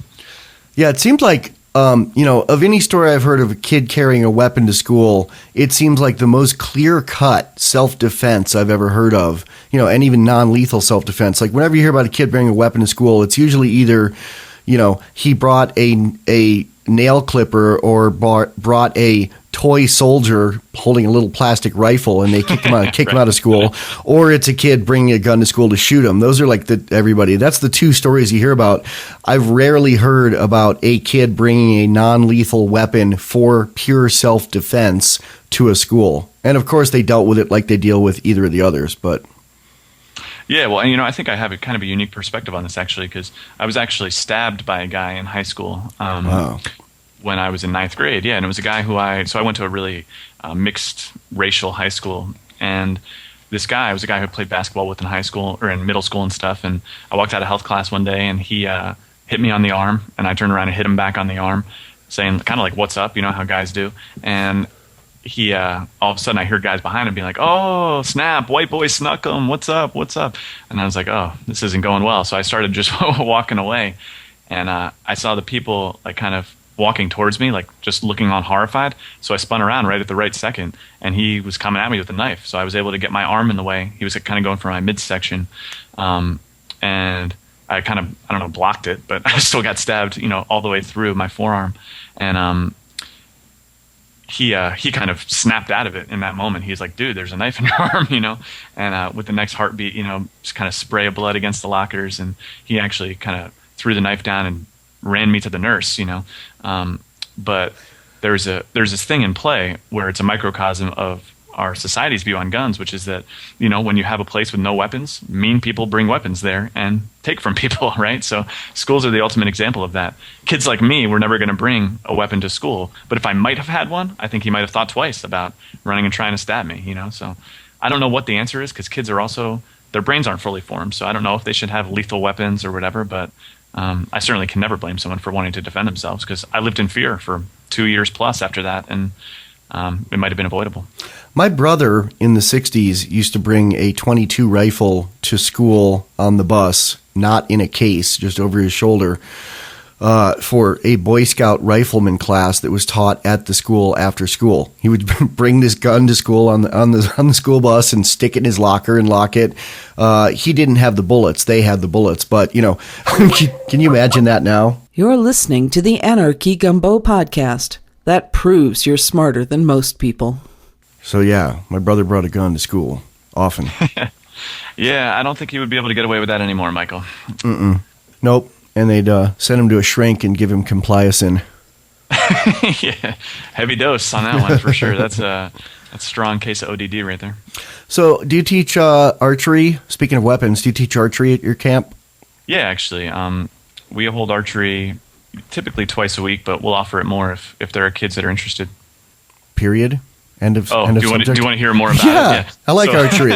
Yeah, it seems like, you know, of any story I've heard of a kid carrying a weapon to school, it seems like the most clear-cut self-defense I've ever heard of, you know, and even non-lethal self-defense. Like whenever you hear about a kid bringing a weapon to school, it's usually either, you know, he brought a nail clipper or brought a toy soldier holding a little plastic rifle and they kick him out of school, or it's a kid bringing a gun to school to shoot him. Those are like everybody. That's the two stories you hear about. I've rarely heard about a kid bringing a non-lethal weapon for pure self-defense to a school. And of course they dealt with it like they deal with either of the others, but yeah, well, and you know, I think I have a kind of a unique perspective on this actually, because I was actually stabbed by a guy in high school when I was in 9th grade. Yeah, and it was a guy who I went to a really mixed racial high school, and this guy was a guy who I played basketball with in high school or in middle school and stuff. And I walked out of health class one day, and he hit me on the arm, and I turned around and hit him back on the arm, saying kind of like, "What's up?" You know how guys do, and he all of a sudden I hear guys behind him being like, "Oh snap, white boy snuck him, what's up?" And I was like, oh, this isn't going well. So I started just walking away, and I saw the people like kind of walking towards me, like just looking on horrified. So I spun around right at the right second, and he was coming at me with a knife. So I was able to get my arm in the way. He was kind of going for my midsection, and I kind of, I don't know, blocked it, but I still got stabbed, you know, all the way through my forearm. And he kind of snapped out of it in that moment. He was like, dude, there's a knife in your arm, you know? And with the next heartbeat, you know, just kind of spray of blood against the lockers. And he actually kind of threw the knife down and ran me to the nurse, you know? But there's this thing in play where it's a microcosm of our society's view on guns, which is that, you know, when you have a place with no weapons, mean people bring weapons there and take from people, right? So schools are the ultimate example of that. Kids like me were never going to bring a weapon to school, but if I might have had one, I think he might have thought twice about running and trying to stab me, you know? So I don't know what the answer is, because kids are also, their brains aren't fully formed, so I don't know if they should have lethal weapons or whatever, but I certainly can never blame someone for wanting to defend themselves, because I lived in fear for 2 years plus after that, and it might have been avoidable. My brother in the 60s used to bring a .22 rifle to school on the bus, not in a case, just over his shoulder, for a Boy Scout rifleman class that was taught at the school after school. He would bring this gun to school on the school bus and stick it in his locker and lock it. He didn't have the bullets. They had the bullets. But, you know, can you imagine that now? You're listening to the Anarchy Gumbo podcast. That proves you're smarter than most people. So, yeah, my brother brought a gun to school often. Yeah, I don't think he would be able to get away with that anymore, Michael. Nope. And they'd send him to a shrink and give him compliacin. Yeah, heavy dose on that one for sure. That's a strong case of ODD right there. So, do you teach archery? Speaking of weapons, do you teach archery at your camp? Yeah, actually. We hold archery typically twice a week, but we'll offer it more if there are kids that are interested. Period. End of do you want to hear more about it? Yeah, I like archery.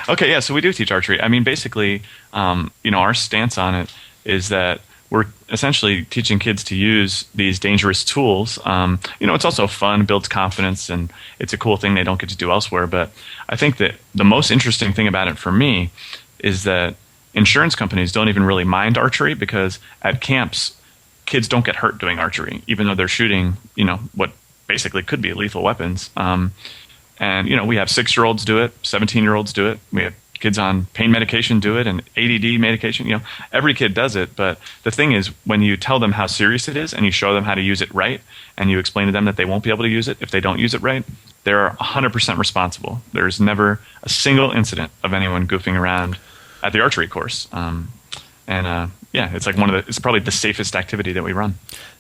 Okay, yeah, so we do teach archery. I mean, basically, you know, our stance on it is that we're essentially teaching kids to use these dangerous tools. You know, it's also fun, builds confidence, and it's a cool thing they don't get to do elsewhere. But I think that the most interesting thing about it for me is that insurance companies don't even really mind archery, because at camps, kids don't get hurt doing archery, even though they're shooting, you know, what basically could be lethal weapons. And, you know, we have 6-year-olds do it, 17-year-olds do it. We have kids on pain medication do it and ADD medication. You know, every kid does it. But the thing is, when you tell them how serious it is and you show them how to use it right, and you explain to them that they won't be able to use it if they don't use it right, they're 100% responsible. There's never a single incident of anyone goofing around at the archery course. Yeah, it's like it's probably the safest activity that we run.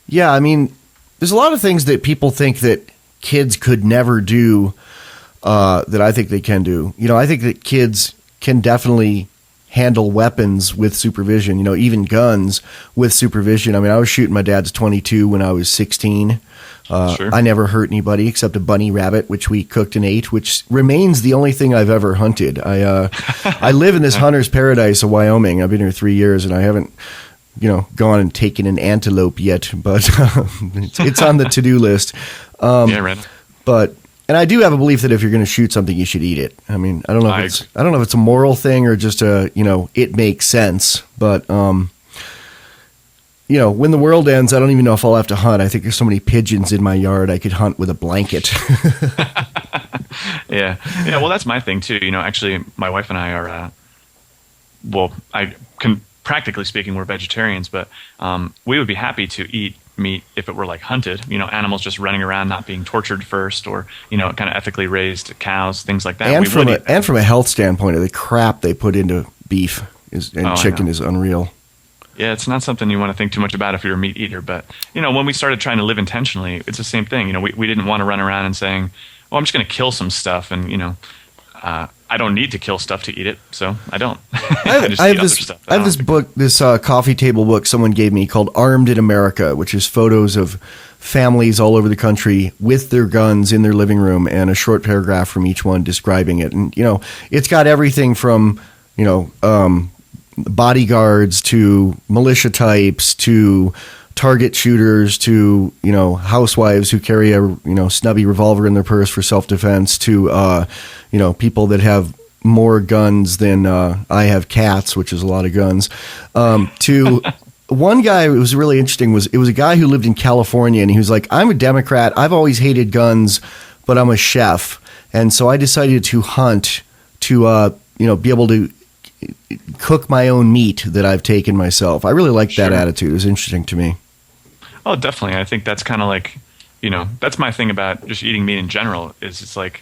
Yeah, I mean, there's a lot of things that people think that kids could never do that I think they can do. You know, I think that kids can definitely handle weapons with supervision, you know, even guns with supervision. I mean, I was shooting my dad's .22 when I was 16. Sure. I never hurt anybody except a bunny rabbit, which we cooked and ate, which remains the only thing I've ever hunted. I live in this hunter's paradise of Wyoming. I've been here 3 years, and I haven't, you know, gone and taken an antelope yet, but it's on the to-do list. Yeah, right. And I do have a belief that if you're going to shoot something, you should eat it. I mean, I don't know if it's a moral thing or just it makes sense. But you know, when the world ends, I don't even know if I'll have to hunt. I think there's so many pigeons in my yard, I could hunt with a blanket. Yeah. Well, that's my thing too. You know, actually, my wife and I are. Practically speaking, we're vegetarians, but we would be happy to eat meat if it were like hunted, you know, animals just running around, not being tortured first, or, you know, kind of ethically raised cows, things like that. And from a health standpoint, the crap they put into beef and chicken is unreal. Yeah, it's not something you want to think too much about if you're a meat eater. But, you know, when we started trying to live intentionally, it's the same thing. You know, we didn't want to run around and saying, well, I'm just going to kill some stuff, and, you know, I don't need to kill stuff to eat it, so I don't. I have this book, this coffee table book someone gave me called Armed in America, which is photos of families all over the country with their guns in their living room and a short paragraph from each one describing it. And, you know, it's got everything from, you know, bodyguards to militia types to target shooters to, you know, housewives who carry a, you know, snubby revolver in their purse for self-defense to, you know, people that have more guns than I have cats, which is a lot of guns, to one guy who was really interesting it was a guy who lived in California, and he was like, I'm a Democrat. I've always hated guns, but I'm a chef. And so I decided to hunt to, be able to cook my own meat that I've taken myself. I really liked that attitude. It was interesting to me. Oh, definitely. I think that's kind of like, that's my thing about just eating meat in general is it's like,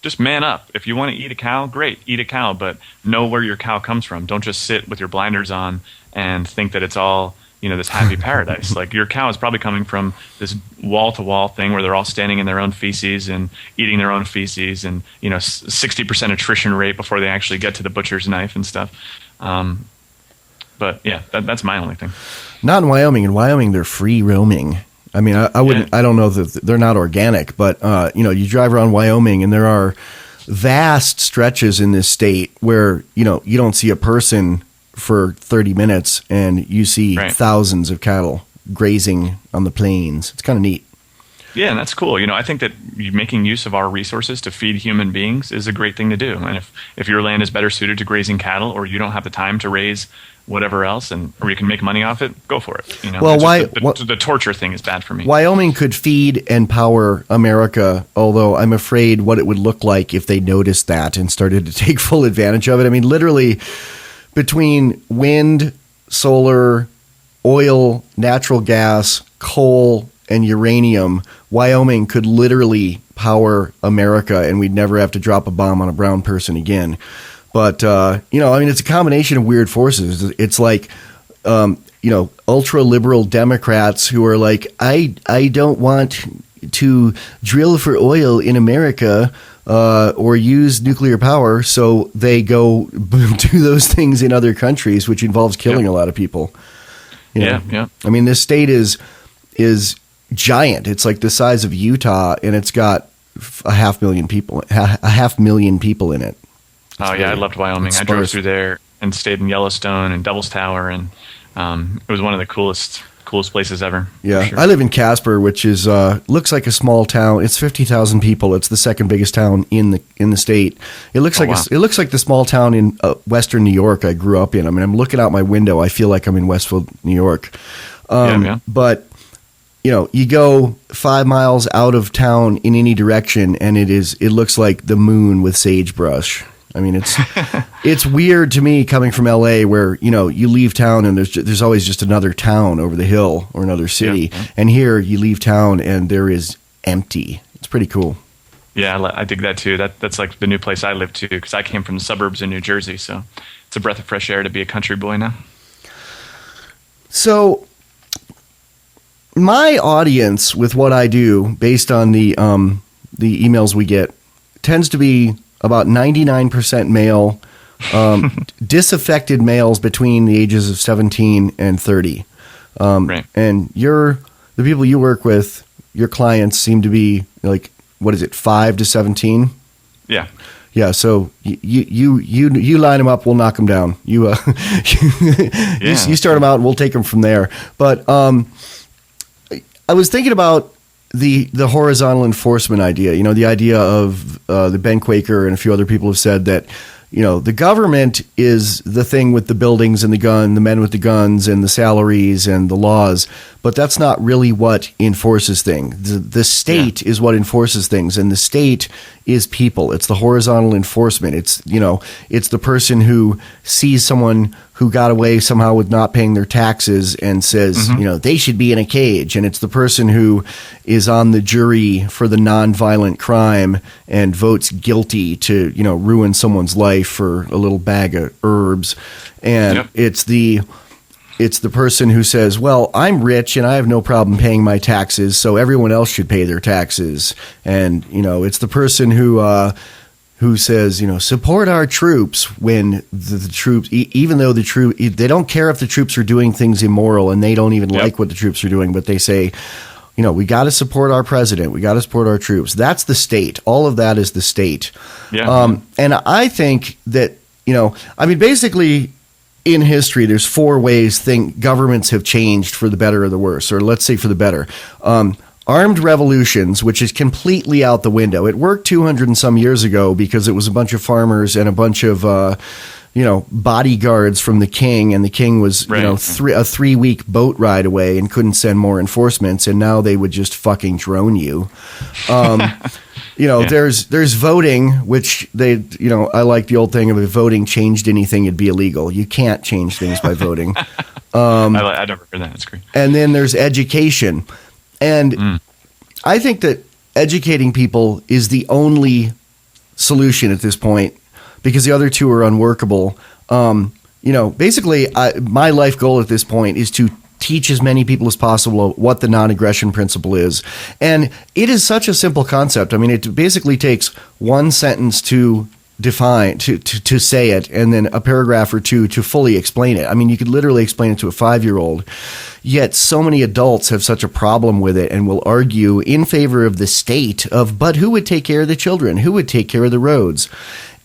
just man up. If you want to eat a cow, great, eat a cow, but know where your cow comes from. Don't just sit with your blinders on and think that it's all, this happy paradise. Like your cow is probably coming from this wall-to-wall thing where they're all standing in their own feces and eating their own feces and, 60% attrition rate before they actually get to the butcher's knife and stuff. But yeah, that's my only thing. Not in Wyoming. In Wyoming, they're free roaming. I mean, I wouldn't. Yeah. I don't know that they're not organic, but you drive around Wyoming, and there are vast stretches in this state where you don't see a person for 30 minutes, and you see thousands of cattle grazing on the plains. It's kind of neat. Yeah, and that's cool. I think that making use of our resources to feed human beings is a great thing to do. And if your land is better suited to grazing cattle, or you don't have the time to raise whatever else, or you can make money off it, go for it. Well, the torture thing is bad for me. Wyoming could feed and power America, although I'm afraid what it would look like if they noticed that and started to take full advantage of it. I mean, literally between wind, solar, oil, natural gas, coal, and uranium, Wyoming could literally power America, and we'd never have to drop a bomb on a brown person again. But, it's a combination of weird forces. It's like, ultra-liberal Democrats who are like, I don't want to drill for oil in America or use nuclear power, so they go do those things in other countries, which involves killing a lot of people. Yeah. I mean, this state is giant. It's like the size of Utah, and it's got a half million people in it. Oh, yeah, I loved Wyoming. I drove through there and stayed in Yellowstone and Devil's Tower, and it was one of the coolest places ever. Yeah, sure. I live in Casper, which is looks like a small town. It's 50,000 people. It's the second biggest town in the state. It looks it looks like the small town in Western New York I grew up in. I mean, I'm looking out my window. I feel like I'm in Westfield, New York. But you go 5 miles out of town in any direction, and it looks like the moon with sagebrush. I mean, it's weird to me coming from LA, where you leave town and there's always just another town over the hill or another city, and here you leave town and there is empty. It's pretty cool. Yeah, I dig that too. That's like the new place I live too, because I came from the suburbs in New Jersey, so it's a breath of fresh air to be a country boy now. So, my audience with what I do, based on the emails we get, tends to be about 99% male, disaffected males between the ages of 17 and 30. And the people you work with, your clients seem to be like, what is it, 5 to 17? Yeah. Yeah, so you line them up, we'll knock them down. You start them out, and we'll take them from there. But I was thinking about the horizontal enforcement idea. The idea of the Ben Quaker and a few other people have said that the government is the thing with the buildings and the men with the guns and the salaries and the laws, but that's not really what enforces things. The state is what enforces things, and the state is people. It's the horizontal enforcement. It's the person who sees someone who got away somehow with not paying their taxes and says, they should be in a cage. And it's the person who is on the jury for the nonviolent crime and votes guilty to, ruin someone's life for a little bag of herbs. And it's the person who says, well, I'm rich and I have no problem paying my taxes, so everyone else should pay their taxes. And, it's the person who says, support our troops when the troops, even though they don't care if the troops are doing things immoral and they don't even like what the troops are doing, but they say, we got to support our president. We got to support our troops. That's the state. All of that is the state. Yeah. And I think that, basically in history, there's 4 ways governments have changed for the better or the worse, or let's say for the better. Armed revolutions, which is completely out the window. It worked 200 and some years ago because it was a bunch of farmers and a bunch of bodyguards from the king, and the king was, Right. a 3-week boat ride away and couldn't send more enforcements, and now they would just fucking drone you. There's voting, which I like the old thing of if voting changed anything, it'd be illegal. You can't change things by voting. I never heard that. It's great. And then there's education. And I think that educating people is the only solution at this point, because the other two are unworkable. Basically, my life goal at this point is to teach as many people as possible what the non-aggression principle is. And it is such a simple concept. I mean, it basically takes one sentence to define, to say it, and then a paragraph or two to fully explain it. I mean, you could literally explain it to a 5-year-old. Yet so many adults have such a problem with it and will argue in favor of the state but who would take care of the children? Who would take care of the roads?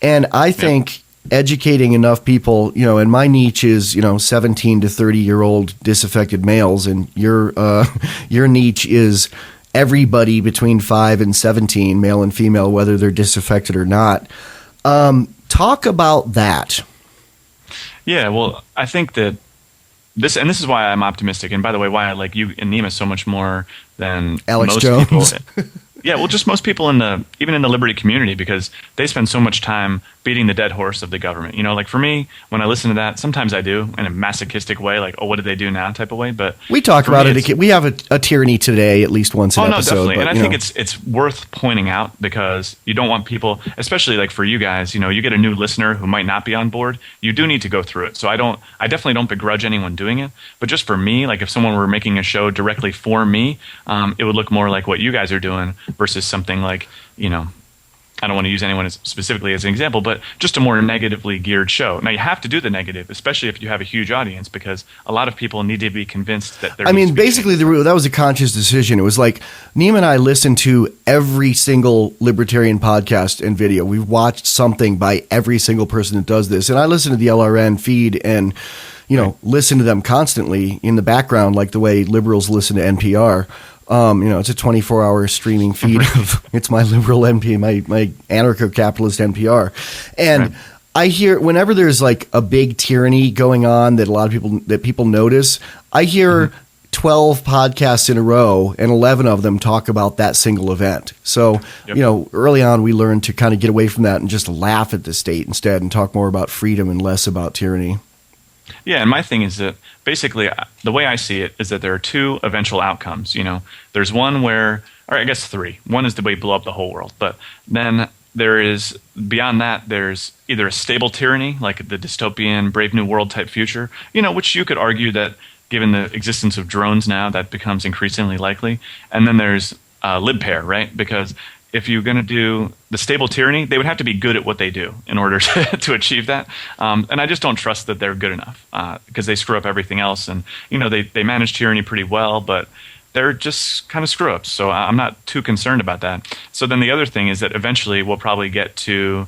And I think educating enough people, and my niche is, 17 to 30-year-old disaffected males, and your niche is everybody between 5 and 17, male and female, whether they're disaffected or not. Talk about that. Yeah, well, I think that this is why I'm optimistic. And by the way, why I like you and Nima so much more than Alex most Jones. people. Yeah, well, just most people even in the liberty community, because they spend so much time beating the dead horse of the government. Like for me, when I listen to that, sometimes I do in a masochistic way, like, oh, what did they do now type of way. But we talk about it. We have a tyranny today at least once an episode. No, definitely. But, and I think it's worth pointing out, because you don't want people, especially like for you guys, you get a new listener who might not be on board. You do need to go through it. So I definitely don't begrudge anyone doing it. But just for me, like if someone were making a show directly for me, it would look more like what you guys are doing versus something like, I don't want to use anyone specifically as an example, but just a more negatively geared show. Now, you have to do the negative, especially if you have a huge audience, because a lot of people need to be convinced that they're. Basically, that was a conscious decision. It was like Nima and I listened to every single libertarian podcast and video. We've watched something by every single person that does this, and I listen to the LRN feed and listen to them constantly in the background, like the way liberals listen to NPR. It's a 24-hour streaming feed of it's my liberal NPR, my anarcho-capitalist NPR. And I hear whenever there's like a big tyranny going on that people notice, I hear 12 podcasts in a row and 11 of them talk about that single event. So, early on we learned to kind of get away from that and just laugh at the state instead and talk more about freedom and less about tyranny. Yeah, and my thing is that basically the way I see it is that there are two eventual outcomes. There's one where, or I guess three. One is the way you blow up the whole world. But then there is, beyond that, there's either a stable tyranny, like the dystopian Brave New World type future, which you could argue that given the existence of drones now, that becomes increasingly likely. And then there's libpair, right? Because if you're going to do the stable tyranny, they would have to be good at what they do in order to achieve that. And I just don't trust that they're good enough because they screw up everything else. And, they manage tyranny pretty well, but they're just kind of screw ups. So I'm not too concerned about that. So then the other thing is that eventually we'll probably get to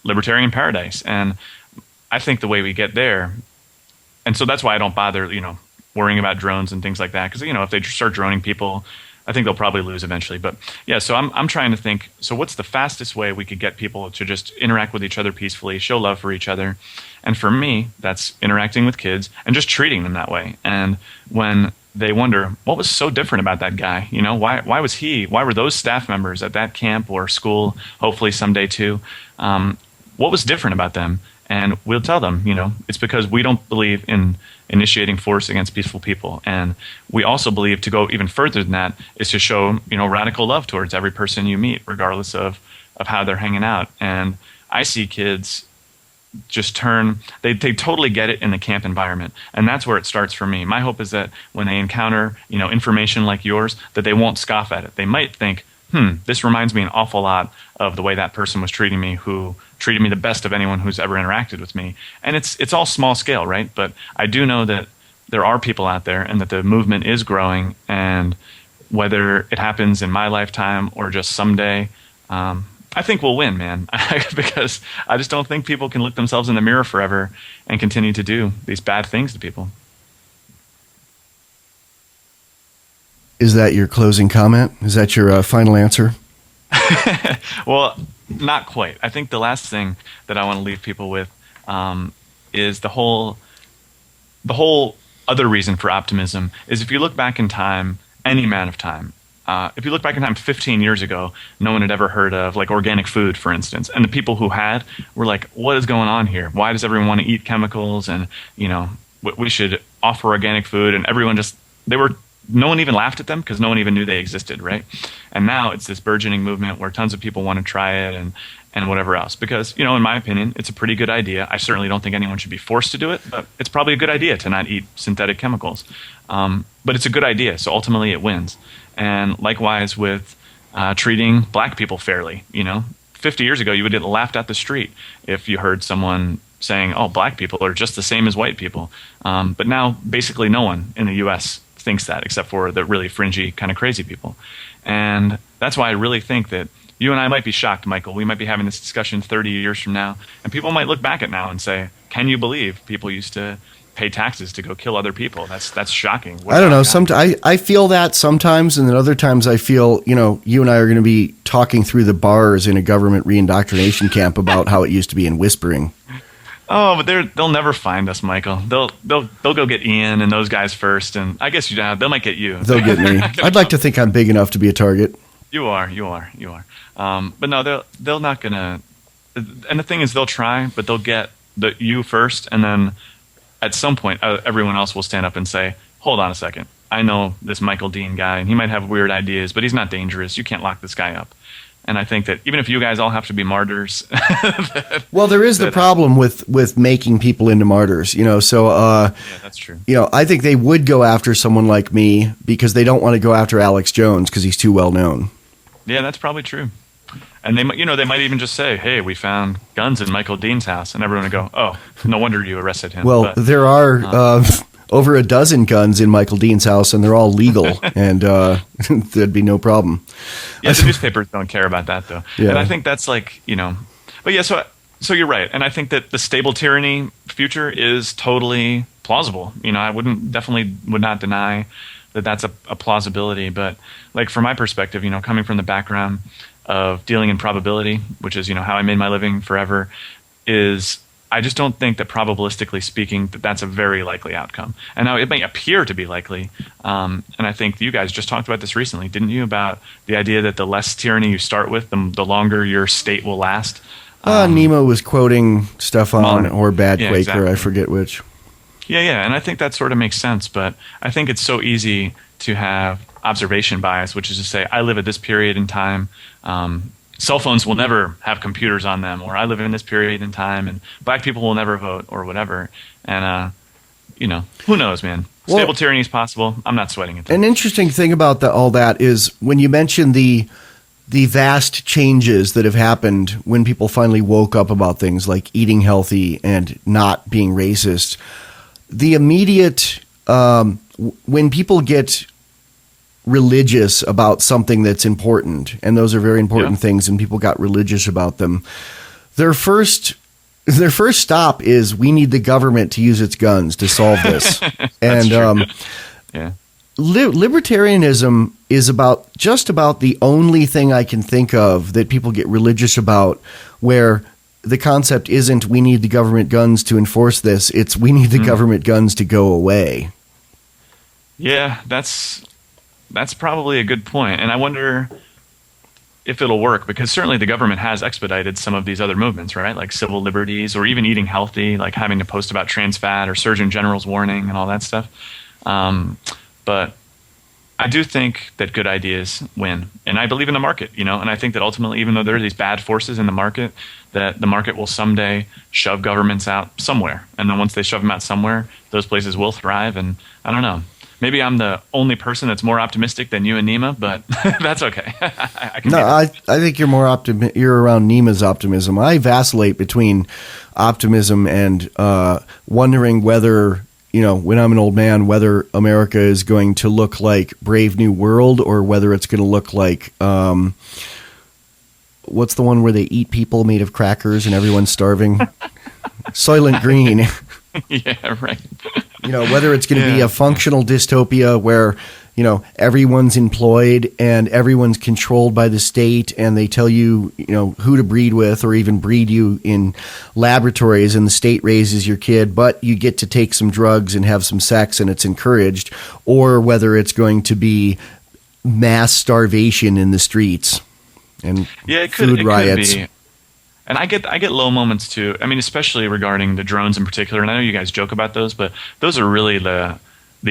libertarian paradise. And I think the way we get there, and so that's why I don't bother, worrying about drones and things like that. Because, if they start droning people, I think they'll probably lose eventually. But yeah, so I'm trying to think, so what's the fastest way we could get people to just interact with each other peacefully, show love for each other? And for me, that's interacting with kids and just treating them that way. And when they wonder, what was so different about that guy? Why were those staff members at that camp or school, hopefully someday too? What was different about them? And we'll tell them, it's because we don't believe in initiating force against peaceful people. And we also believe to go even further than that is to show, radical love towards every person you meet, regardless of how they're hanging out. And I see kids just they totally get it in the camp environment. And that's where it starts for me. My hope is that when they encounter, information like yours, that they won't scoff at it. They might think, this reminds me an awful lot of the way that person was treating me, who treated me the best of anyone who's ever interacted with me. And it's all small scale, right? But I do know that there are people out there and that the movement is growing. And whether it happens in my lifetime or just someday, I think we'll win, man. Because I just don't think people can look themselves in the mirror forever and continue to do these bad things to people. Is that your closing comment? Is that your final answer? Well, not quite. I think the last thing that I want to leave people with is the whole other reason for optimism is if you look back in time, any amount of time. If you look back in time 15 years ago, no one had ever heard of like organic food, for instance. And the people who had were like, what is going on here? Why does everyone want to eat chemicals? And, we should offer organic food. And everyone no one even laughed at them because no one even knew they existed, right? And now it's this burgeoning movement where tons of people want to try it and whatever else. Because, in my opinion, it's a pretty good idea. I certainly don't think anyone should be forced to do it, but it's probably a good idea to not eat synthetic chemicals. But it's a good idea, so ultimately it wins. And likewise with treating black people fairly. 50 years ago, you would get laughed at the street if you heard someone saying, oh, black people are just the same as white people. But now basically no one in the U.S. thinks that except for the really fringy kind of crazy people. And that's why I really think that you and I might be shocked, Michael. We might be having this discussion 30 years from now, and people might look back at now and say, can you believe people used to pay taxes to go kill other people? That's shocking. I don't know. I feel that sometimes, and then other times I feel, you and I are going to be talking through the bars in a government reindoctrination camp about how it used to be in Whispering. Oh, but they'll never find us, Michael. They'll go get Ian and those guys first, and I guess they might get you. They'll get me. I'd like to think I'm big enough to be a target. You are. But no, they're not gonna. And the thing is, they'll try, but they'll get you first, and then at some point, everyone else will stand up and say, "Hold on a second. I know this Michael Dean guy, and he might have weird ideas, but he's not dangerous. You can't lock this guy up." And I think that even if you guys all have to be martyrs, well, there is the problem with making people into martyrs, So, yeah, that's true. I think they would go after someone like me because they don't want to go after Alex Jones because he's too well known. Yeah, that's probably true. And they might even just say, "Hey, we found guns in Michael Dean's house," and everyone would go, "Oh, no wonder you arrested him." Well, there are over a dozen guns in Michael Dean's house, and they're all legal, and there'd be no problem. Yeah, the newspapers don't care about that, though. Yeah. And I think that's like, But yeah, so you're right. And I think that the stable tyranny future is totally plausible. I definitely would not deny that that's a plausibility. But like from my perspective, coming from the background of dealing in probability, which is, how I made my living forever, is I just don't think that probabilistically speaking that that's a very likely outcome. And now it may appear to be likely. And I think you guys just talked about this recently, didn't you? About the idea that the less tyranny you start with, the longer your state will last. Nemo was quoting Stefan or Bad Quaker, exactly. I forget which. Yeah, and I think that sort of makes sense. But I think it's so easy to have observation bias, which is to say, I live at this period in time. Cell phones will never have computers on them, or I live in this period in time, and black people will never vote, or whatever. And, who knows, man? Stable tyranny is possible. I'm not sweating it. An interesting thing about all that is when you mention the vast changes that have happened when people finally woke up about things like eating healthy and not being racist, the immediate, when people get religious about something that's important, and those are very important things, and people got religious about them, their first stop is, we need the government to use its guns to solve this. And libertarianism is just about the only thing I can think of that people get religious about, where the concept isn't we need the government guns to enforce this, it's we need the government guns to go away. Yeah, that's probably a good point. And I wonder if it'll work, because certainly the government has expedited some of these other movements, right? Like civil liberties, or even eating healthy, like having to post about trans fat or Surgeon General's warning and all that stuff. But I do think that good ideas win. And I believe in the market, and I think that ultimately, even though there are these bad forces in the market, that the market will someday shove governments out somewhere. And then once they shove them out somewhere, those places will thrive. And I don't know. Maybe I'm the only person that's more optimistic than you and Nima, but that's okay. I think you're more you're around Nima's optimism. I vacillate between optimism and wondering whether, when I'm an old man, whether America is going to look like Brave New World, or whether it's going to look like what's the one where they eat people made of crackers and everyone's starving? Soylent Green. Yeah, right. Whether it's going to be a functional dystopia where, everyone's employed and everyone's controlled by the state and they tell you, who to breed with or even breed you in laboratories and the state raises your kid, but you get to take some drugs and have some sex and it's encouraged, or whether it's going to be mass starvation in the streets and food riots. Could be. And I get low moments too. I mean, especially regarding the drones in particular. And I know you guys joke about those, but those are really the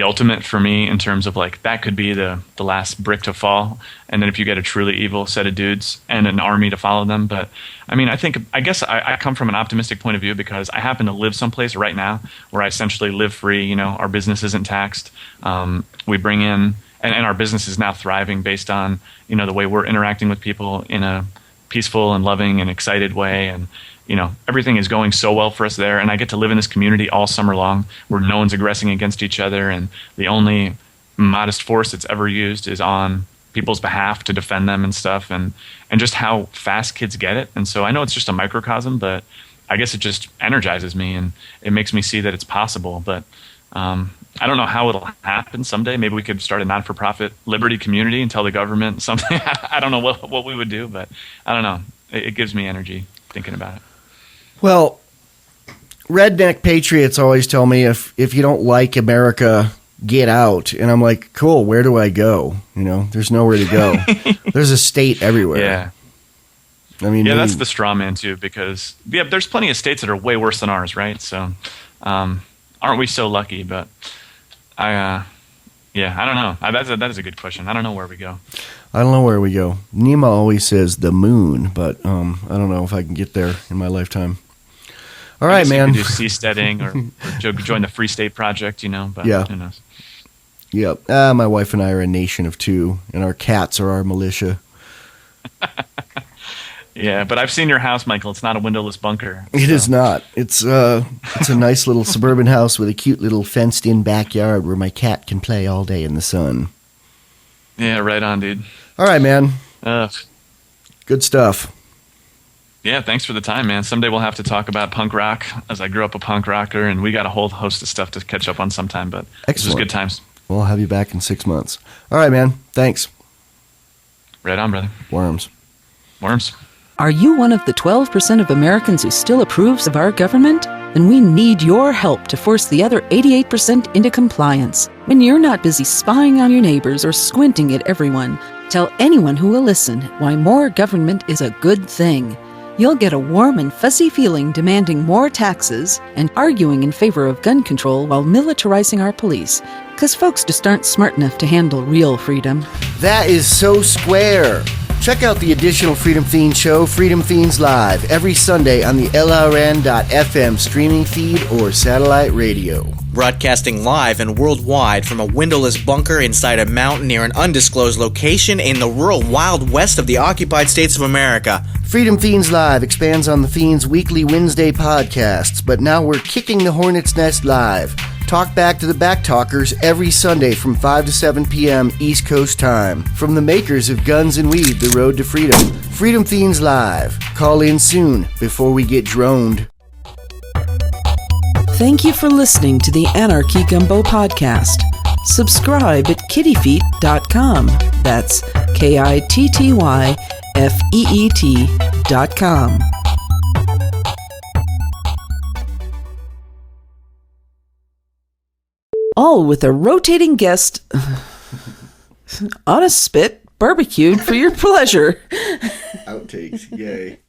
ultimate for me in terms of like that could be the last brick to fall. And then if you get a truly evil set of dudes and an army to follow them. But I mean, I guess I come from an optimistic point of view because I happen to live someplace right now where I essentially live free. Our business isn't taxed. We bring in, and our business is now thriving based on, the way we're interacting with people in a peaceful and loving and excited way. And, everything is going so well for us there. And I get to live in this community all summer long where no one's aggressing against each other. And the only modest force that's ever used is on people's behalf to defend them and stuff. And just how fast kids get it. And so I know it's just a microcosm, but I guess it just energizes me and it makes me see that it's possible. But I don't know how it'll happen someday. Maybe we could start a non-for-profit liberty community and tell the government something. I don't know what we would do, but I don't know. It gives me energy thinking about it. Well, redneck patriots always tell me if you don't like America, get out. And I'm like, cool, where do I go? There's nowhere to go. There's a state everywhere. Yeah. I mean, that's the straw man too, because there's plenty of states that are way worse than ours, right? So, aren't we so lucky? But I don't know. That is a good question. I don't know where we go. I don't know where we go. Nima always says the moon, but I don't know if I can get there in my lifetime. All right, man. You could do seasteading or join the Free State Project, but who knows? Yep. My wife and I are a nation of two, and our cats are our militia. Yeah, but I've seen your house, Michael. It's not a windowless bunker. It is not. It's a nice little suburban house with a cute little fenced-in backyard where my cat can play all day in the sun. Yeah, right on, dude. All right, man. Good stuff. Yeah, thanks for the time, man. Someday we'll have to talk about punk rock, as I grew up a punk rocker, and we got a whole host of stuff to catch up on sometime, but this was good times. We'll have you back in 6 months. All right, man. Thanks. Right on, brother. Worms. Are you one of the 12% of Americans who still approves of our government? Then we need your help to force the other 88% into compliance. When you're not busy spying on your neighbors or squinting at everyone, tell anyone who will listen why more government is a good thing. You'll get a warm and fuzzy feeling demanding more taxes and arguing in favor of gun control while militarizing our police. Because folks just aren't smart enough to handle real freedom. That is so square. Check out the additional Freedom Fiends show, Freedom Fiends Live, every Sunday on the LRN.FM streaming feed or satellite radio. Broadcasting live and worldwide from a windowless bunker inside a mountain near an undisclosed location in the rural Wild West of the occupied states of America. Freedom Fiends Live expands on the Fiends' weekly Wednesday podcasts, but now we're kicking the hornet's nest live. Talk back to the backtalkers every Sunday from 5 to 7 p.m. East Coast time. From the makers of Guns and Weed, The Road to Freedom. Freedom Fiends Live. Call in soon before we get droned. Thank you for listening to the Anarchy Gumbo podcast. Subscribe at kittyfeet.com. That's KITTYFEET.com. All with a rotating guest on a spit, barbecued for your pleasure. Outtakes, yay.